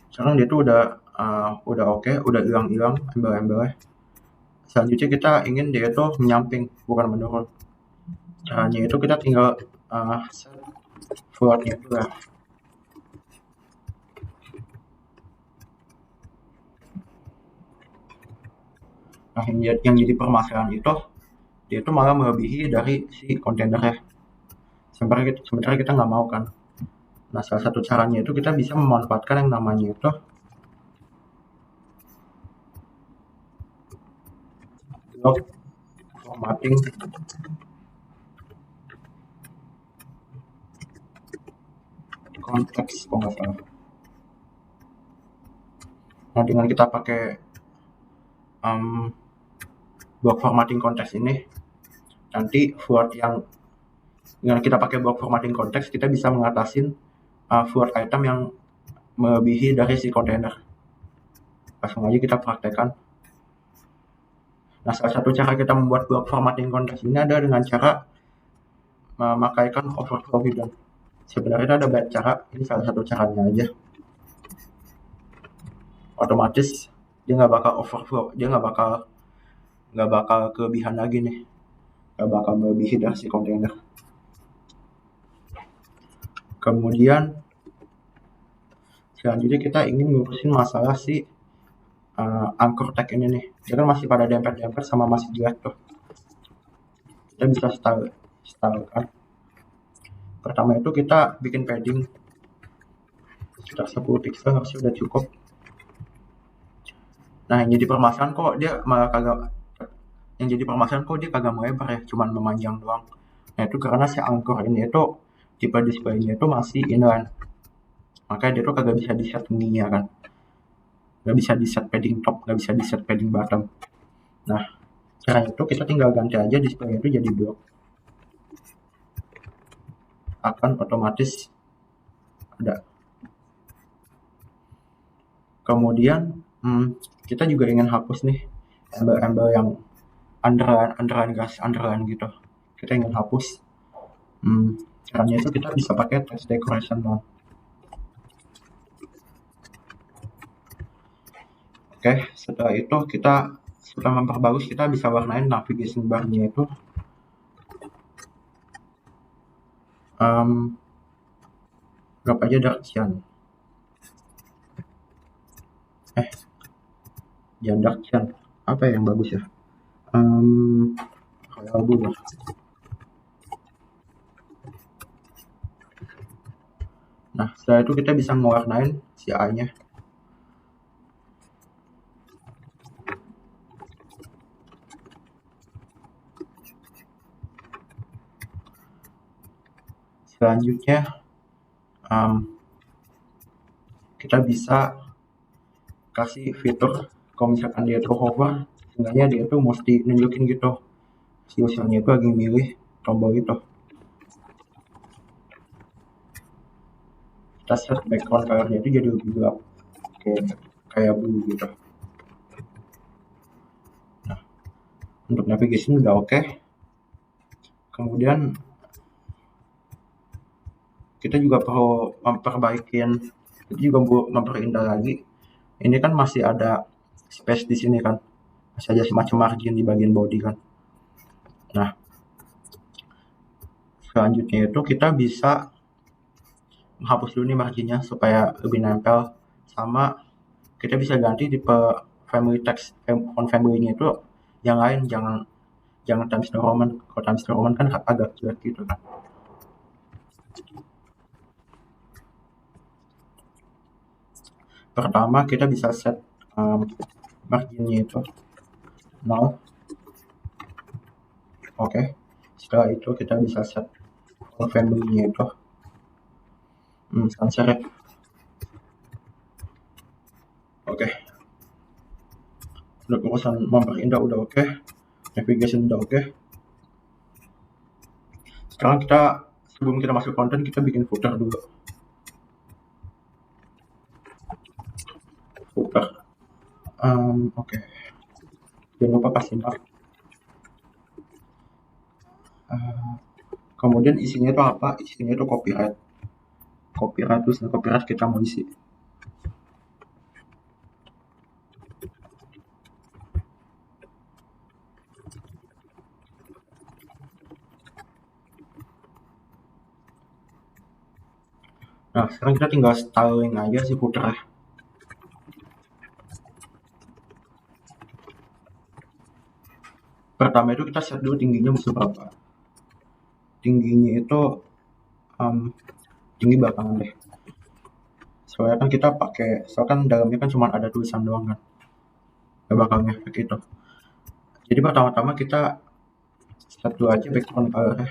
Sekarang dia tuh udah oke, udah hilang embel-embelnya. Selanjutnya kita ingin dia itu menyamping, bukan menurun. Caranya itu kita tinggal set floatnya itu ya. Nah, yang jadi permasalahan itu, dia itu malah melebihi dari si kontainernya. Sementara kita nggak mau kan. Nah, salah satu caranya itu kita bisa memanfaatkan yang namanya itu block formatting konteks kalau nggak salah. Nah, dengan kita pakai block formatting konteks ini, nanti Word yang dengan kita pakai block formatting konteks, kita bisa mengatasin Word item yang melebihi dari si kontainer. Langsung aja kita praktekkan. Nah, salah satu cara kita membuat block formatting konteks ini ada dengan cara memakaikan overflow hidden. Sebenarnya ada banyak cara, ini salah satu caranya aja. Otomatis dia nggak bakal overflow, dia nggak bakal kelebihan lagi nih, nggak bakal melebihi dari si kontainer. Kemudian selanjutnya kita ingin ngurusin masalah si anchor tag ini nih, dia kan masih pada dempet-dempet sama masih jelek tuh. Kita bisa style kan. Pertama itu kita bikin padding sekitar 10 pixel harusnya udah cukup. Nah, yang jadi permasalahan kok dia kagak melebar ya, cuman memanjang doang. Nah, itu karena si anchor ini itu tipe displaynya itu masih inline, makanya dia tuh kagak bisa di set ininya kan, nggak bisa di set padding top, nggak bisa di set padding bottom. Nah, caranya itu kita tinggal ganti aja display itu jadi block, akan otomatis ada. Kemudian kita juga ingin hapus nih embel-embel yang underline gitu, kita ingin hapus. Caranya itu kita bisa pakai text decoration doang. Oke, setelah itu kita setelah memperbagus, kita bisa warnain navigation bar-nya itu berapa aja dark cyan. Jangan dark cyan, apa yang bagus ya? Royal blue lah. Nah, setelah itu kita bisa mewarnain si A-nya. Selanjutnya kita bisa kasih fitur kalau misalkan dia tuh hover, sebenarnya dia tuh mesti nunjukin gitu si usernya itu lagi milih tombol itu. Kita set background colornya itu jadi lebih gelap, kayak blue gitu. Nah, untuk navigation udah oke. Kemudian kita juga perlu memperindah lagi. Ini kan masih ada space di sini kan, masih ada semacam margin di bagian body kan. Nah, selanjutnya itu kita bisa menghapus dulu nih marginnya supaya lebih nempel, sama kita bisa ganti tipe family text, font family-nya itu yang lain, jangan Times New Roman. Kalau Times New Roman kan agak jelek gitu kan. Pertama kita bisa set marginnya itu 0. Oke. Setelah itu kita bisa set font family-nya itu sans serif. Oke. Untuk urusan memperindah udah oke. Navigation udah oke. Sekarang sebelum kita masuk konten, kita bikin footer dulu. Footer. Oke. Jangan lupa kasih mark. Kemudian isinya itu apa? Isinya itu copyright. Terus copyright kita mau isi. Nah, sekarang kita tinggal styling aja si footer. Pertama itu kita set dulu tingginya berapa. Tingginya itu tinggi belakangan deh. Soalnya kan kita pakai, soalnya kan dalamnya kan cuma ada tulisan doang kan. Gak bakal ngefek itu. Jadi pertama-tama kita set dulu aja background color-nya.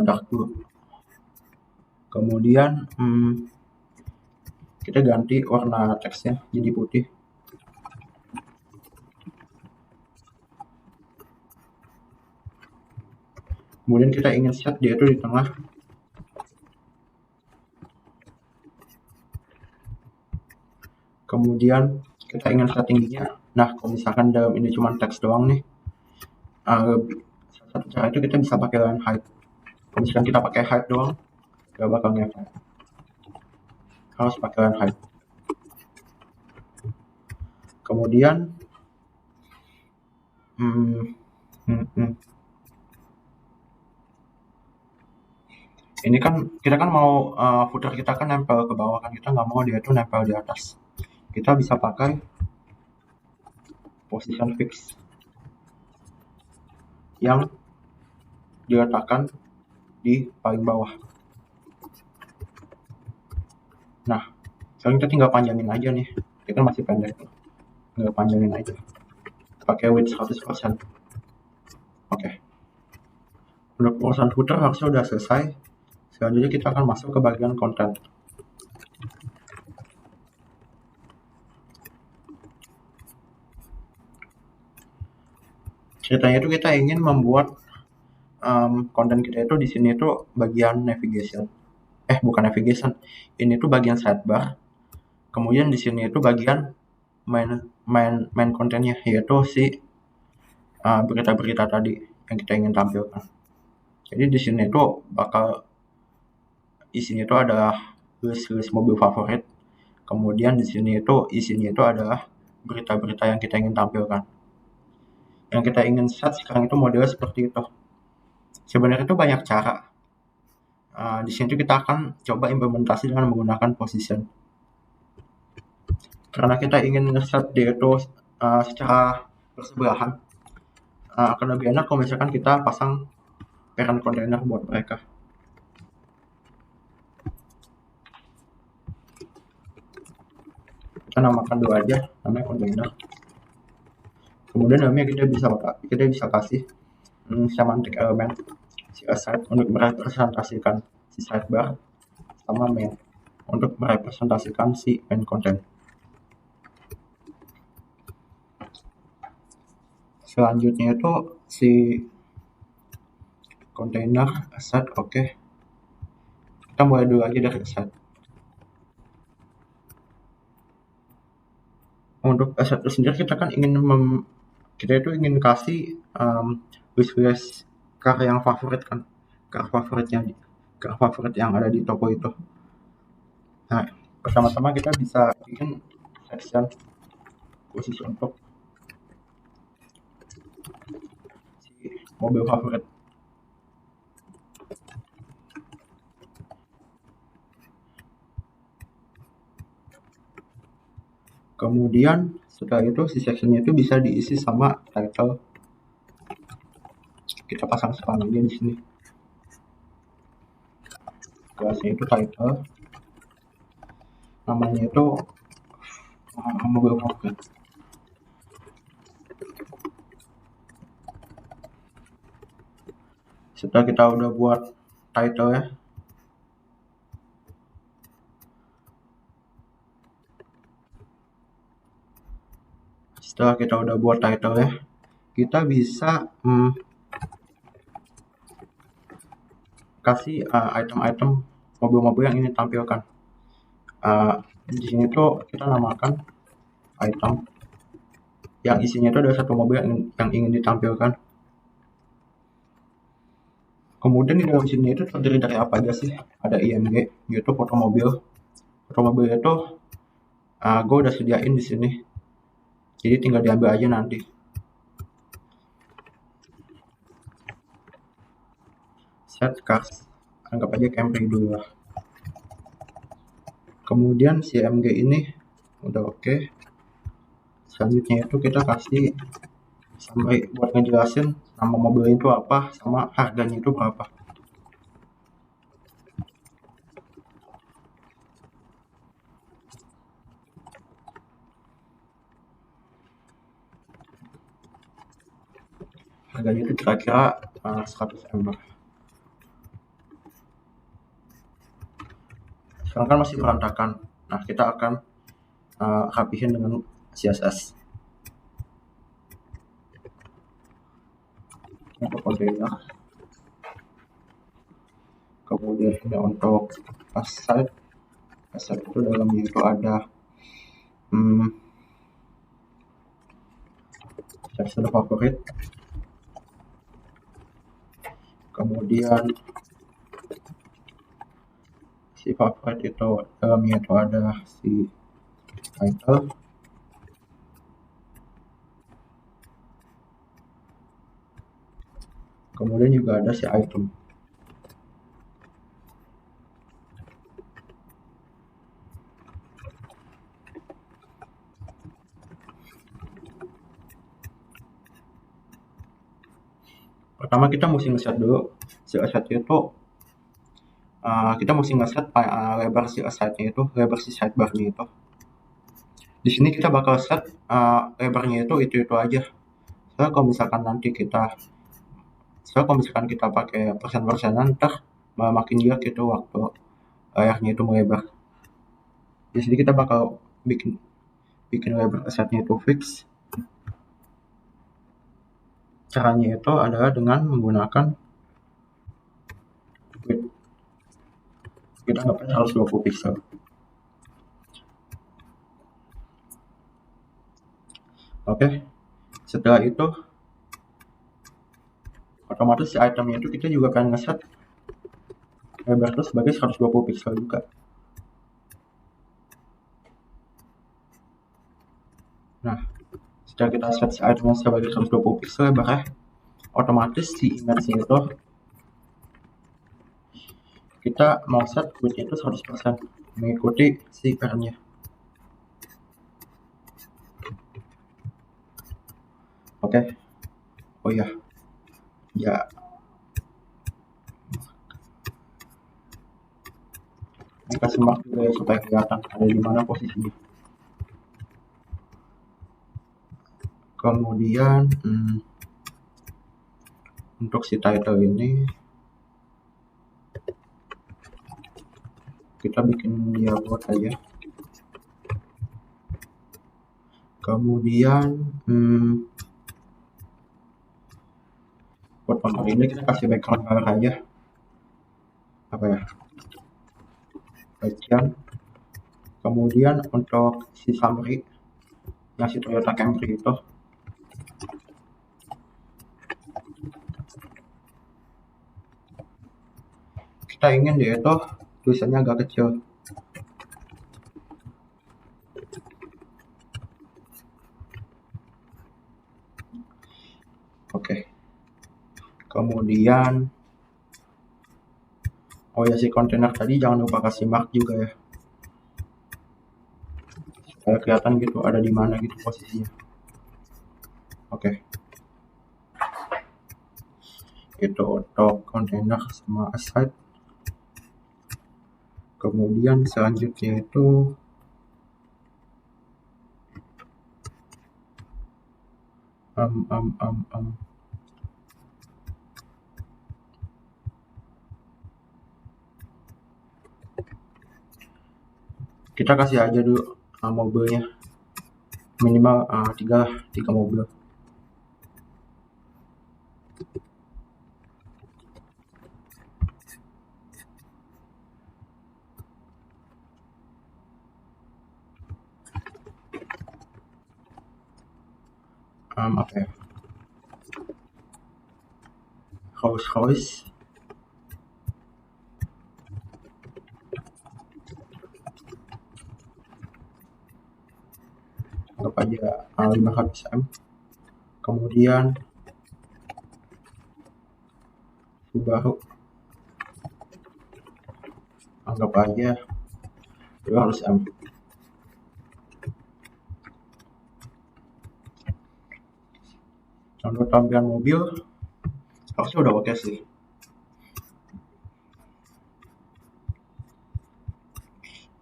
Dark dulu. Kemudian kita ganti warna teksnya jadi putih. Kemudian kita ingin set dia itu di tengah. Kemudian kita ingin set tingginya. Nah, kalau misalkan dalam ini cuma teks doang nih, satu cara itu kita bisa pakai line height. Kalau misalkan kita pakai height doang, gak bakal ngefek. Harus pakai line height. Kemudian ini kan kita kan mau footer kita kan nempel ke bawah kan, kita nggak mau dia tuh nempel di atas. Kita bisa pakai position fix yang diletakkan di paling bawah. Nah, sekarang kita tinggal panjangin aja nih, kita kan masih pendek, tinggal panjangin aja pakai width 100%. Oke. Untuk urusan footer harusnya udah selesai. Selanjutnya kita akan masuk ke bagian konten. Ceritanya itu kita ingin membuat konten kita itu di sini itu bagian navigation. Bukan navigation. Ini tuh bagian sidebar. Kemudian di sini itu bagian main kontennya, yaitu si berita-berita tadi yang kita ingin tampilkan. Jadi di sini itu bakal isinya itu adalah list mobil favorit. Kemudian di sini itu isinya itu adalah berita-berita yang kita ingin tampilkan. Yang kita ingin set sekarang itu modelnya seperti itu. Sebenarnya itu banyak cara. Di sini kita akan coba implementasi dengan menggunakan position. Karena kita ingin set dia itu secara bersebelahan, akan lebih enak kalau misalkan kita pasang parent container buat mereka. Kita namakan dulu aja namanya container. Kemudian namanya kita bisa kasih semantic element si aside untuk merepresentasikan si sidebar, sama main untuk merepresentasikan si main content. Selanjutnya itu si container asset. Oke. Kita mulai dulu aja dari asset. Untuk asset itu sendiri kita kan ingin ingin kasih wish car yang favorit kan, car favorit yang ada di toko itu. Nah, pertama-tama kita bisa bikin section khusus untuk si mobil favorit. Kemudian setelah itu si sectionnya itu bisa diisi sama title. Kita pasang spam aja di sini. Kelasnya itu title. Namanya itu mobil favorit. Setelah kita udah buat title ya, kita bisa kasih item-item mobil-mobil yang ingin ditampilkan. Di sini tuh kita namakan item yang isinya itu ada satu mobil yang ingin ditampilkan. Kemudian di dalam sini itu terdiri dari apa aja sih? Ada IMG, yaitu foto mobil. Foto mobil itu gue udah sediain di sini, jadi tinggal diambil aja nanti. Set cars, anggap aja Camry dulu lah. Kemudian CMG ini udah oke. Selanjutnya itu kita kasih sampai buat ngejelasin nama mobil itu apa sama harganya itu berapa. Harganya itu kira-kira 100 M. Sekarang kan masih berantakan. Nah, kita akan rapihin dengan CSS. Untuk kontainer. Kemudian ini untuk aside. Aside itu dalamnya itu ada sudah favorit. Kemudian si favorit itu dalamnya itu ada si title. Kemudian juga ada si item. Pertama kita mesti ngeset dulu si aside itu. Kita mesti ngeset lebar si aside-nya itu, lebar si sidebar-nya itu. Di sini kita bakal set lebarnya itu aja. Soalnya kalau misalkan kita pakai persen-persenan, ntar makin lihat gitu waktu layarnya itu melebar. Di sini kita bakal bikin lebar aside-nya itu fix. Caranya itu adalah dengan menggunakan width. Kita ngeprint harus 20 pixel. Oke. Setelah itu otomatis si itemnya itu kita juga akan ngeset lebar itu sebagai 120 pixel juga. Nah, setelah kita set si itemnya sebagai 120 pixel lebarnya, otomatis si image-nya itu kita mau set width itu 100% mengikuti si R-nya. Oke. Oh ya. Ini kasih mark juga ya supaya kelihatan ada di mana posisinya. Kemudian untuk si title ini kita bikin dia buat aja. Kemudian buat konten ini kita kasih background color aja. Apa ya? Background. Kemudian untuk si summary yang si Toyota Camry itu kita ingin dia itu tulisannya agak kecil. Oke. Kemudian oh ya, si kontainer tadi jangan lupa kasih mark juga ya, supaya kelihatan gitu ada di mana gitu posisinya. Oke. Itu untuk kontainer sama aside. Kemudian selanjutnya itu kita kasih aja dulu mobilnya minimal 3 mobil. Apa ya, Rolls-Royce, anggap aja 500 M. Kemudian Subaru, anggap aja 200 M. Untuk tampilan mobil harusnya udah oke sih.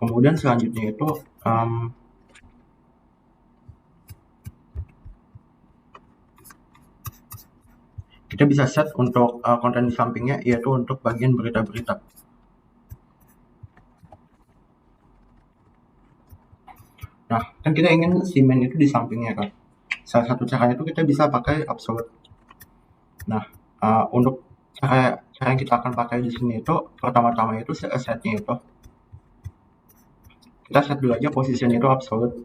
Kemudian selanjutnya itu kita bisa set untuk konten di sampingnya, yaitu untuk bagian berita-berita. Nah, kan kita ingin si main itu di sampingnya kan. Salah satu caranya itu kita bisa pakai absolute. Nah, untuk cara yang kita akan pakai di sini itu pertama-tama itu setnya itu kita set dulu aja position itu absolute.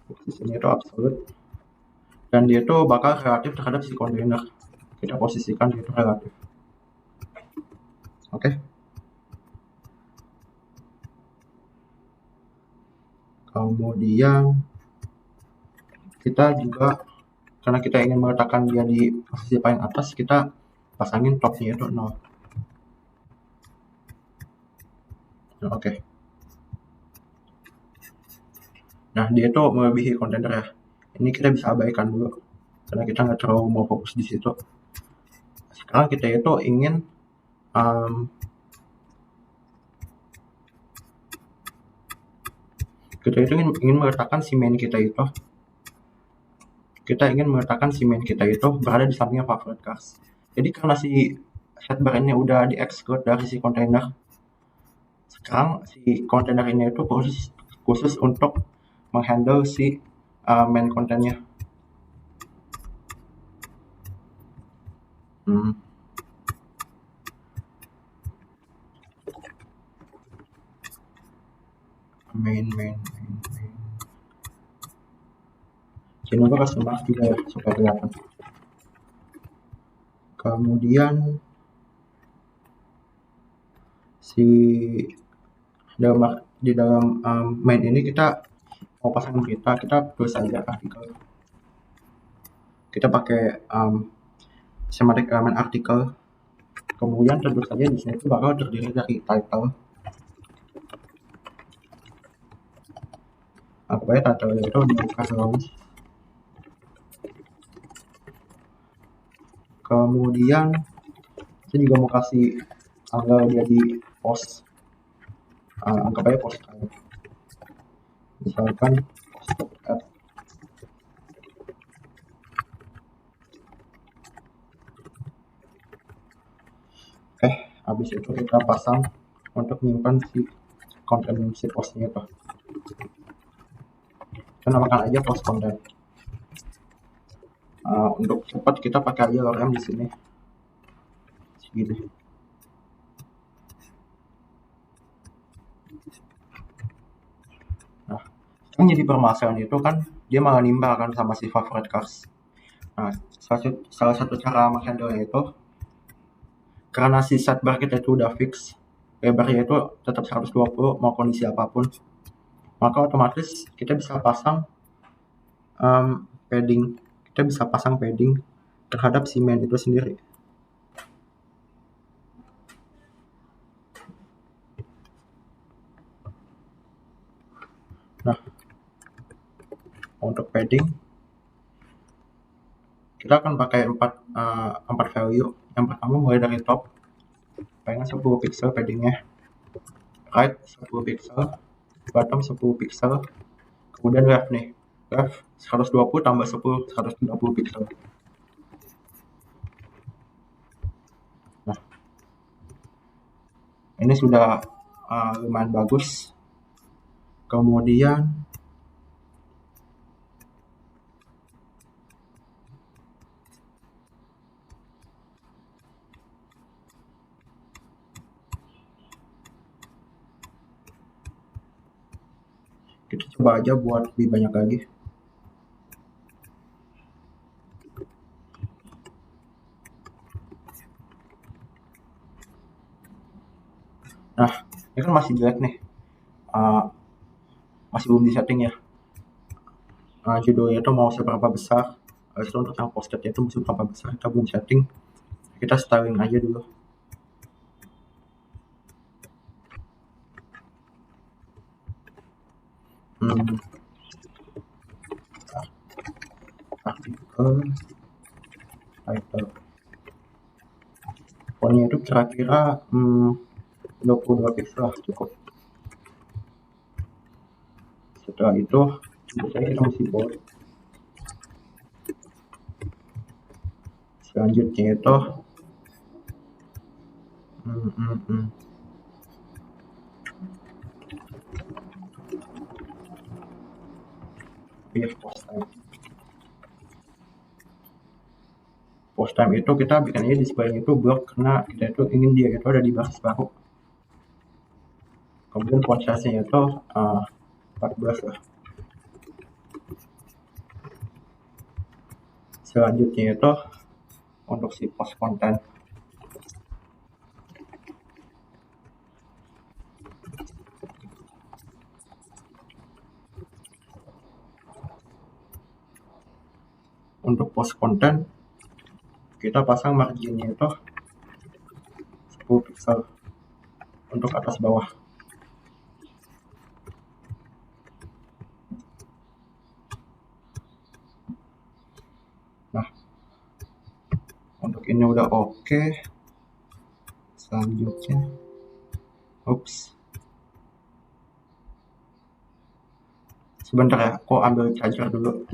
Posisinya itu absolute, dan dia itu bakal relatif terhadap si kontainer. Kita posisikan dia itu relatif. Oke. Kemudian kita juga, karena kita ingin meletakkan dia di posisi paling atas, kita pasangin topnya itu 0. Oke. Nah, dia itu melebihi kontainer ya. Ini kita bisa abaikan dulu, karena kita nggak terlalu mau fokus di situ. Sekarang kita itu ingin ingin meletakkan si main kita itu. Kita ingin meletakkan si main kita itu berada di sampingnya favorite cars. Jadi karena si sidebar ini udah di exclude dari si kontainer, sekarang si kontainer ini itu khusus untuk menghandle si main kontennya. Main. Jangan lupa kasih mark juga ya, supaya kelihatan. Kemudian di dalam main ini kita mau pasang berita, kita tulis aja artikel. Kita pakai semantic element artikel. Kemudian tentu saja di sini itu bakal terdiri dari title. Pokoknya title itu dikasih launch. Kemudian saya juga mau kasih tanggal dia di post. Anggap aja post time. Misalkan post at. Habis itu kita pasang untuk menyimpan si konten si postnya itu. Kita namakan aja post content. Untuk cepat kita pakai aja lorem di sini. Segini. Nah, yang jadi permasalahan itu kan dia malah nimbal kan sama si favorite cars. Nah, salah satu cara menghandle itu, karena si sidebar kita itu udah fix, lebarnya itu tetap 120 mau kondisi apapun, maka otomatis kita bisa pasang padding. Kita bisa pasang padding terhadap si main itu sendiri. Nah, untuk padding kita akan pakai 4 value. Yang pertama mulai dari top, pengen 10 pixel paddingnya, right 10 pixel, bottom 10 pixel, kemudian left nih, left 120 tambah 10, 130 pixel. Nah, ini sudah lumayan bagus. Kemudian kita coba aja buat lebih banyak lagi. Nah, ini kan masih jelek nih, masih belum di setting ya. Judulnya itu mau seberapa besar, Habis itu untuk yang post-it itu musuh berapa besar kita belum setting, kita styling aja dulu. Artikel title fontnya itu kira-kira 22 pixel cukup. Setelah itu kita mesti bold. Selanjutnya itu post time itu kita bikin aja display itu blok karena kita itu ingin dia itu ada di baris baru. Kemudian font size-nya itu 14 lah. Selanjutnya itu untuk si post content. Untuk post content kita pasang marginnya itu 10 pixel untuk atas bawah. Nah, untuk ini udah oke. Selanjutnya sebentar ya, aku ambil charger dulu.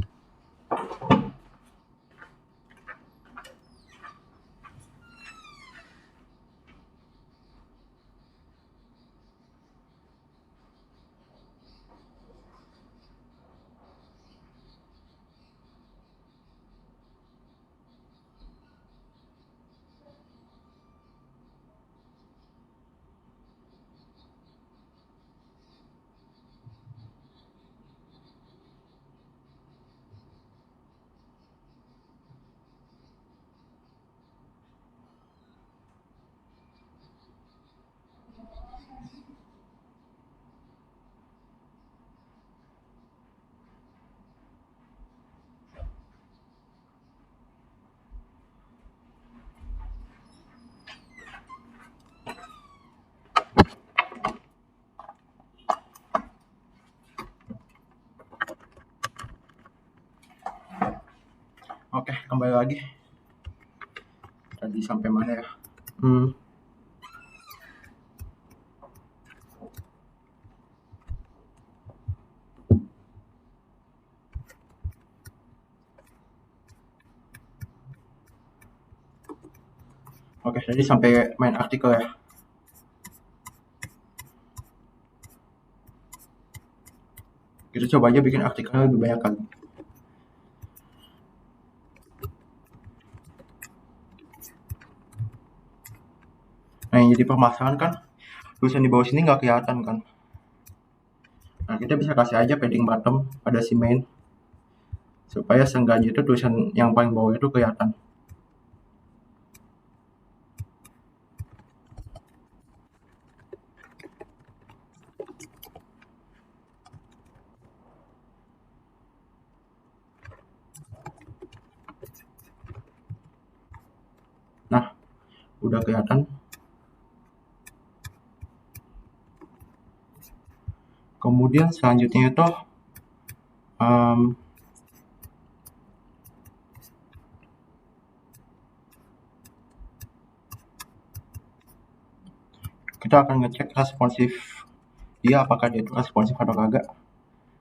Oke, kembali lagi. Tadi sampai mana ya? Oke, jadi sampai main artikel ya. Kita coba aja bikin artikelnya lebih banyak kali. Nah, yang jadi permasalahan kan tulisan di bawah sini nggak kelihatan kan. Nah, kita bisa kasih aja padding bottom pada si main supaya seenggaknya itu tulisan yang paling bawah itu kelihatan. Nah, udah kelihatan. Kemudian selanjutnya itu kita akan ngecek responsif dia, apakah dia itu responsif atau kagak.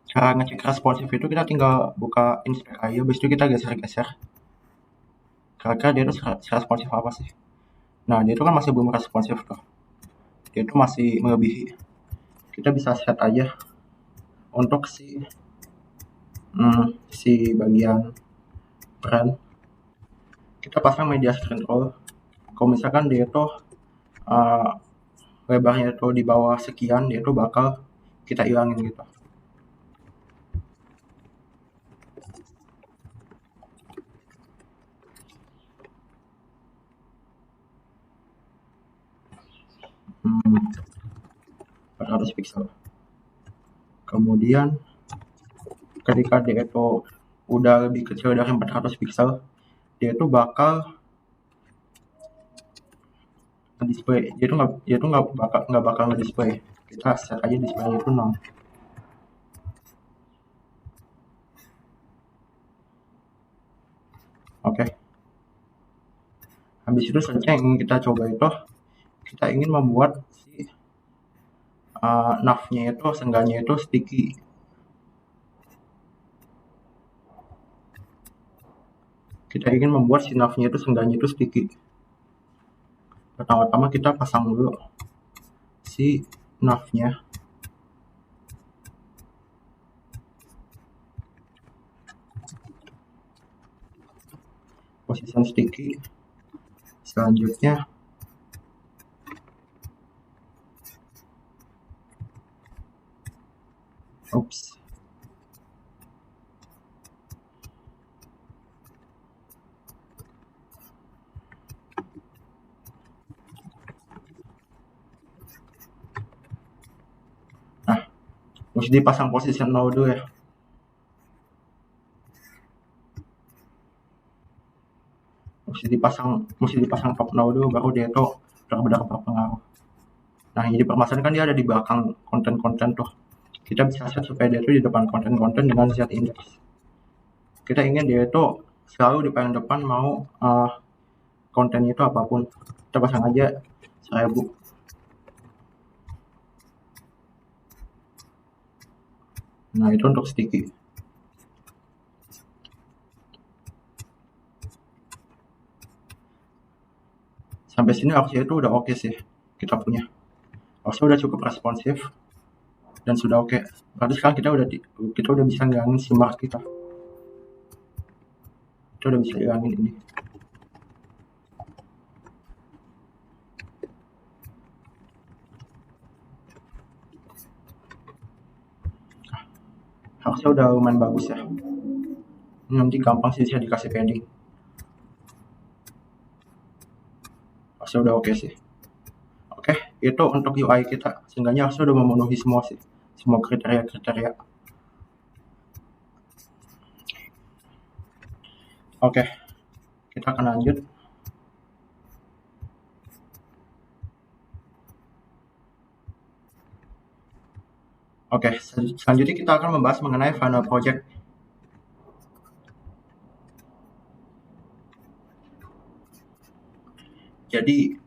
Cara ngecek responsif itu kita tinggal buka inspect aja, habis itu kita geser-geser. Kira-kira dia itu responsif apa sih? Nah, dia itu kan masih belum responsif tuh. Dia itu masih melebihi. Kita bisa set aja untuk si bagian brand. Kita pasang media control. Kalau misalkan dia itu lebarnya itu di bawah sekian, dia itu bakal kita hilangin gitu. Hmm, 400 pixel. Kemudian ketika dia itu udah lebih kecil dari 400 pixel, dia itu bakal display, dia itu nggak bakal nge-display. Kita set aja displaynya itu 0. Oke. Habis itu selanjutnya yang ingin kita coba itu, kita ingin membuat si nav-nya itu, seenggaknya itu sticky. Kita ingin membuat si nav-nya itu seenggaknya itu sticky. Pertama-tama kita pasang dulu si nav-nya. Position sticky. Selanjutnya mesti dipasang position 0 dulu ya. Mesti dipasang top 0 dulu, baru dia itu benar-benar berpengaruh. Nah, jadi permasalahan kan dia ada di belakang konten-konten tuh. Kita bisa set supaya dia itu di depan konten-konten dengan Z index. Kita ingin dia itu selalu di paling depan, mau kontennya itu apapun. Kita pasang aja 1000. Nah, itu untuk sticky. Sampai sini harusnya itu udah oke sih kita punya. Harusnya udah cukup responsif dan sudah oke. Berarti sekarang kita udah bisa ngilangin si mark kita. Kita udah bisa hilangin ini. Harusnya udah lumayan bagus ya. Ini nanti gampang sih bisa dikasih padding. Harusnya udah oke sih. Oke, itu untuk UI kita. Seenggaknya harusnya udah memenuhi semua sih. Semua kriteria-kriteria. Oke, kita akan lanjut. Oke, selanjutnya kita akan membahas mengenai final project. Jadi,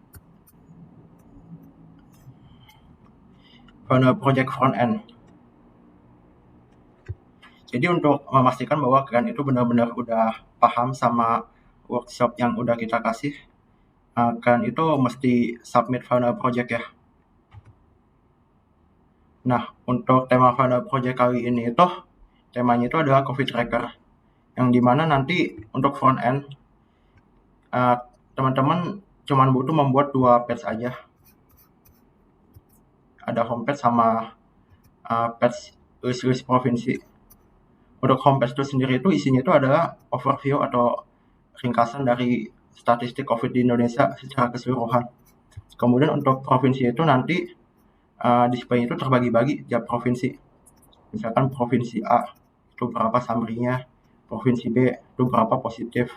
final project front end. Jadi untuk memastikan bahwa kalian itu benar-benar udah paham sama workshop yang udah kita kasih, kalian itu mesti submit final project ya. Nah, untuk tema final project kali ini itu, temanya itu adalah coffee tracker. Yang dimana nanti untuk front end, teman-teman cuman butuh membuat 2 page aja. Ada homepage sama page list provinsi. Untuk homepage itu sendiri itu isinya itu adalah overview atau ringkasan dari statistik COVID di Indonesia secara keseluruhan. Kemudian untuk provinsi itu nanti display itu terbagi-bagi tiap provinsi. Misalkan provinsi A itu berapa summary-nya, provinsi B itu berapa positif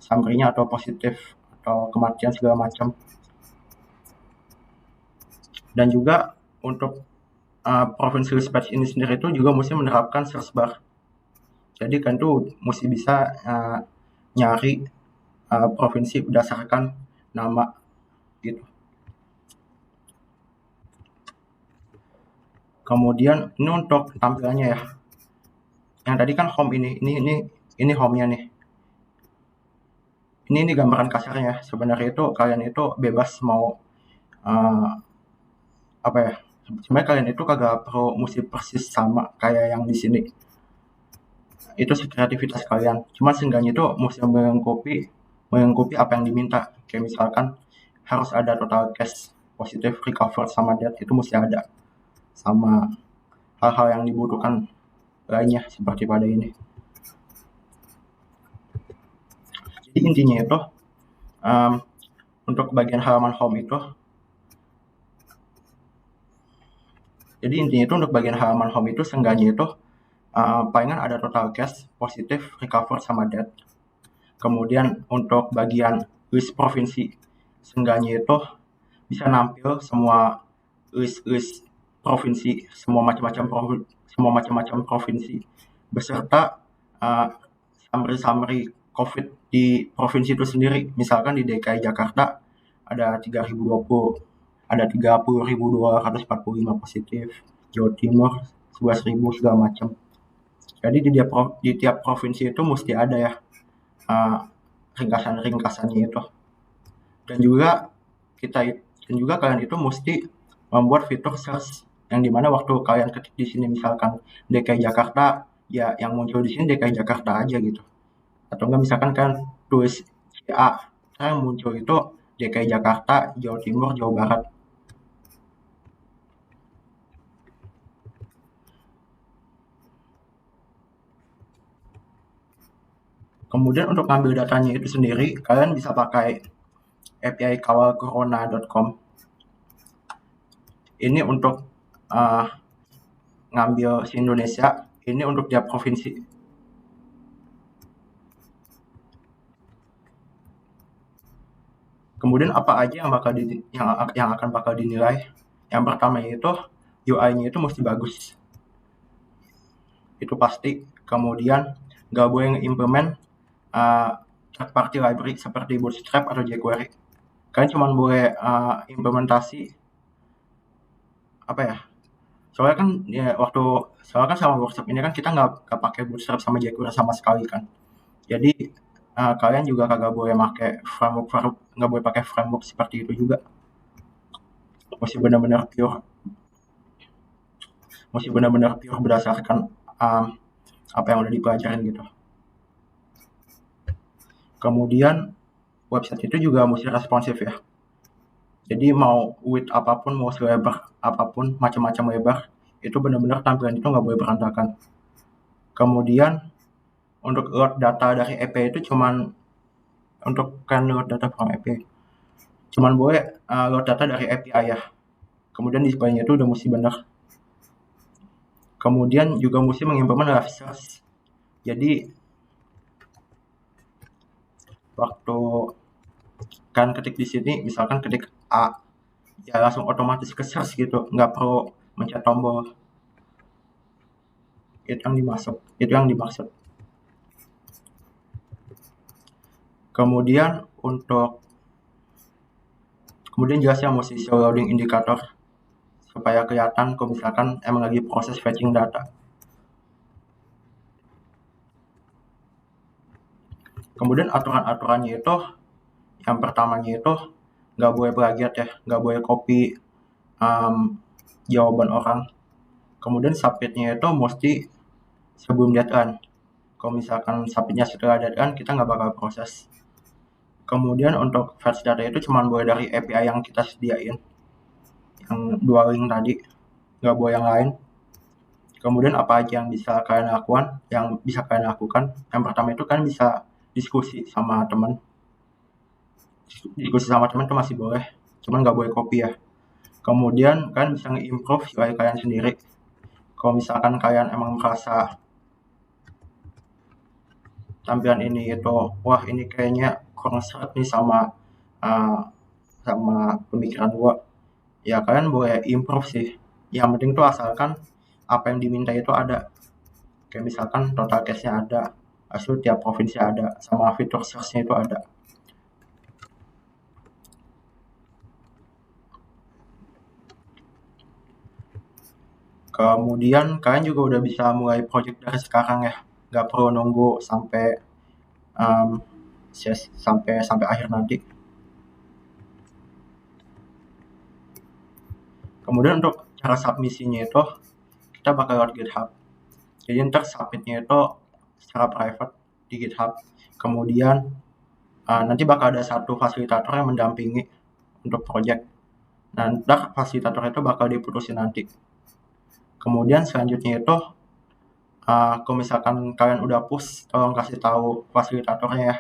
summary-nya atau positif atau kematian segala macam. Dan juga untuk provinsi page ini sendiri itu juga mesti menerapkan search bar. Jadi kan tuh mesti bisa nyari provinsi berdasarkan nama gitu. Kemudian ini untuk tampilannya ya. Yang tadi kan home ini home-nya nih. Ini gambaran kasarnya. Sebenarnya itu kalian itu bebas mau apa ya? Sebenarnya kalian itu kagak perlu mesti persis sama kayak yang di sini. Itu kreativitas kalian. Cuma seenggaknya itu mesti mengengkupi apa yang diminta. Kayak misalkan harus ada total cash positif, recover sama debt, itu mesti ada. Sama hal-hal yang dibutuhkan lainnya seperti pada ini. Jadi intinya itu untuk bagian halaman home itu, seenggaknya itu palingan ada total cash, positif, recover, sama debt. Kemudian untuk bagian list provinsi, seenggaknya itu bisa nampil semua list provinsi, semua macam-macam provinsi, beserta summary COVID di provinsi itu sendiri. Misalkan di DKI Jakarta ada 3.020, ada 30.245 positif, Jawa Timur 11.000 segala macam. Jadi di tiap provinsi itu mesti ada ya ringkasan-ringkasannya itu. Dan juga kalian itu mesti membuat fitur search yang dimana waktu kalian ketik di sini misalkan DKI Jakarta, ya yang muncul di sini DKI Jakarta aja gitu. Atau enggak misalkan kalian tulis CA, yang muncul itu DKI Jakarta, Jawa Timur, Jawa Barat. Kemudian untuk ngambil datanya itu sendiri, kalian bisa pakai API kawalcorona.com. Ini untuk ngambil si Indonesia, ini untuk tiap provinsi. Kemudian apa aja yang akan bakal dinilai? Yang pertama itu UI-nya itu mesti bagus. Itu pasti. Kemudian nggak boleh nge-implement third party library seperti Bootstrap atau jQuery. Kalian cuma boleh implementasi apa ya? Soalnya kan sama workshop ini kan kita nggak pakai Bootstrap sama jQuery sama sekali kan. Jadi kalian juga kagak boleh pakai nggak boleh pakai framework seperti itu juga. Mesti benar-benar pure berdasarkan apa yang udah dipelajarin gitu. Kemudian website itu juga mesti responsif ya. Jadi mau width apapun, mau selebar apapun, macam-macam lebar, itu benar-benar tampilan itu nggak boleh berantakan. Kemudian untuk load data dari API itu untuk load data from API, cuman boleh load data dari API ya. Kemudian display-nya itu udah mesti benar. Kemudian juga mesti mengimplement live search. Jadi waktu kan ketik di sini, misalkan ketik A, ya langsung otomatis ke search gitu, nggak perlu mencet tombol. Itu yang dimaksud. Kemudian jelasnya mesti show loading indikator supaya kelihatan kalau misalkan emang lagi proses fetching data. Kemudian aturan-aturannya itu, yang pertamanya itu nggak boleh plagiat ya, nggak boleh copy jawaban orang. Kemudian submitnya itu mesti sebelum deadline. Kalau misalkan submitnya setelah deadline, kita nggak bakal proses. Kemudian untuk fetch data itu cuma boleh dari API yang kita sediain, yang 2 link tadi, nggak boleh yang lain. Kemudian apa aja yang bisa kalian lakukan? Yang pertama itu kan bisa diskusi sama teman. Diskusi sama teman itu masih boleh, cuman nggak boleh copy ya. Kemudian kalian bisa nge-improve UI kalian sendiri. Kalau misalkan kalian emang merasa tampilan ini itu, wah ini kayaknya kurang seret nih sama pemikiran gua, ya kalian boleh improve sih. Yang penting tuh asalkan apa yang diminta itu ada. Kayak misalkan total cash-nya ada, hasil tiap provinsi ada, sama fitur search-nya itu ada. Kemudian kalian juga udah bisa mulai project dari sekarang ya, nggak perlu nunggu sampai akhir nanti. Kemudian untuk cara submisinya itu kita bakal lewat GitHub. Jadi ntar submitnya itu secara private di GitHub. Kemudian nanti bakal ada satu fasilitator yang mendampingi untuk project. Nah, ntar fasilitator itu bakal diputusin nanti. Kemudian selanjutnya itu kalau misalkan kalian udah push, tolong kasih tahu fasilitatornya ya.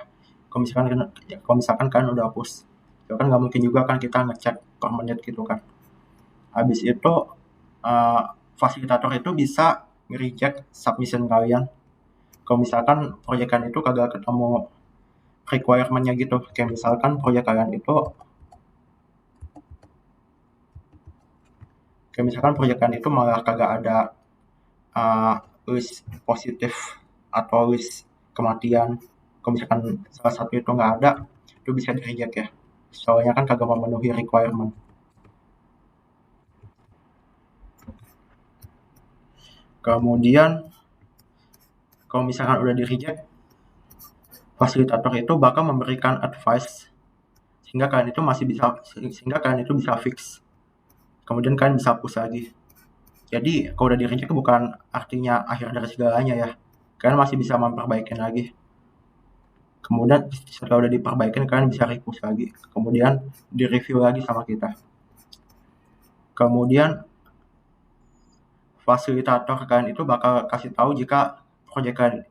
Kalau misalkan kalian udah push, itu kan nggak mungkin juga kan kita ngecek per menit gitu kan. Habis itu fasilitator itu bisa nge-reject submission kalian. Kalau misalkan proyek kalian itu kagak ketemu requirement-nya gitu. Kayak misalkan proyek kalian itu malah kagak ada list positif atau list kematian. Kalau misalkan salah satu itu nggak ada, itu bisa di-reject ya. Soalnya kan kagak memenuhi requirement. Kemudian kalau misalkan udah di-reject, fasilitator itu bakal memberikan advice sehingga kalian itu bisa fix. Kemudian kalian bisa push lagi. Jadi kalau udah di-reject bukan artinya akhir dari segalanya ya. Kalian masih bisa memperbaikin lagi. Kemudian setelah udah diperbaikin, kalian bisa repost lagi. Kemudian di-review lagi sama kita. Kemudian fasilitator kalian itu bakal kasih tahu jika proyek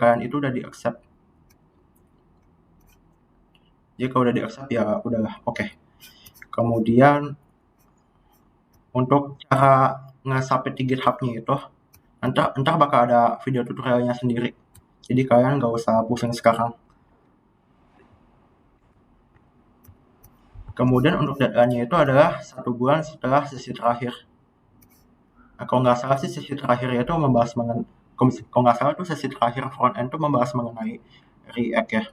kalian itu udah di-accept. Jika udah di-accept ya udahlah, oke. Kemudian untuk cara nge-submit di GitHub-nya itu entar bakal ada video tutorialnya sendiri. Jadi kalian nggak usah pusing sekarang. Kemudian untuk deadline-nya itu adalah 1 bulan setelah sesi terakhir. Nah, kalau nggak salah sih sesi terakhir itu membahas sesi terakhir front end itu membahas mengenai React ya.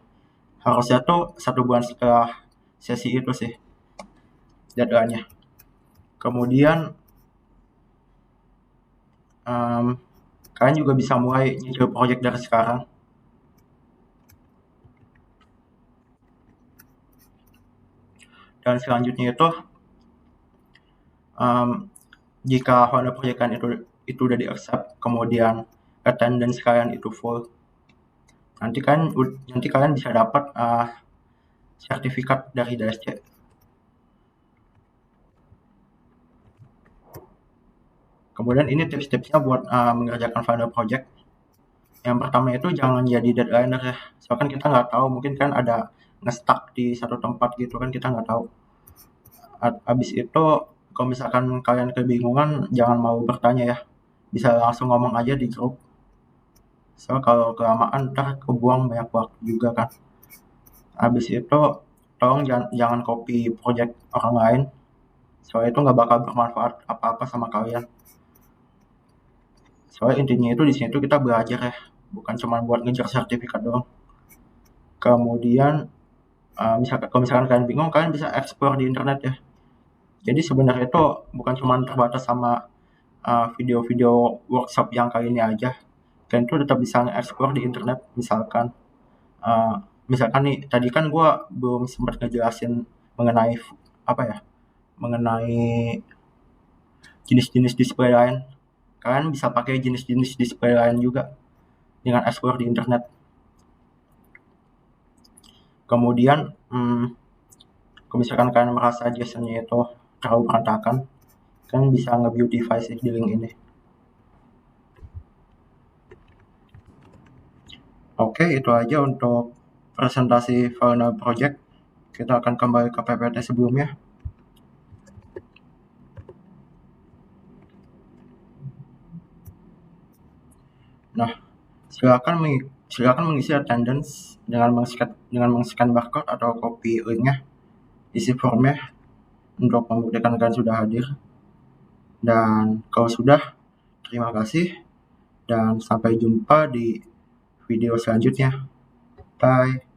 Harusnya tuh 1 bulan setelah sesi itu sih deadline-nya. Kemudian kalian juga bisa mulai nyicil project dari sekarang. Dan selanjutnya itu jika founder project kalian itu udah di-accept, kemudian attendance kalian itu full, nanti kalian bisa dapat sertifikat dari DSC. Kemudian ini tips-tipsnya buat mengerjakan founder project. Yang pertama itu jangan jadi deadliner ya. Soalnya kan kita nggak tahu, mungkin kan ada nge-stuck di satu tempat gitu kan, kita nggak tahu. Habis itu kalau misalkan kalian kebingungan, jangan mau bertanya ya. Bisa langsung ngomong aja di grup. Soalnya kalau kelamaan ntar kebuang banyak waktu juga kan. Habis itu tolong jangan copy project orang lain. Soalnya itu nggak bakal bermanfaat apa-apa sama kalian. Soalnya intinya itu di sini tuh kita belajar ya, bukan cuma buat ngejar sertifikat doang. Kemudian kalau misalkan kalian bingung, kalian bisa explore di internet ya. Jadi sebenarnya itu bukan cuma terbatas sama video-video workshop yang kali ini aja. Kalian tuh tetap bisa nge-explore di internet. Misalkan nih, tadi kan gue belum sempat ngejelasin mengenai jenis-jenis display lain. Kalian bisa pakai jenis-jenis display lain juga dengan explore di internet. Kemudian kalau misalkan kalian merasa JSON-nya itu terlalu berantakan, kalian bisa nge-beautify sih di link ini. Oke, itu aja untuk presentasi Fauna Project. Kita akan kembali ke PPT sebelumnya. Nah, silakan mengisi attendance dengan men-scan barcode atau copy linknya, isi formnya untuk membuktikan kalian sudah hadir. Dan kalau sudah, terima kasih dan sampai jumpa di video selanjutnya. Bye.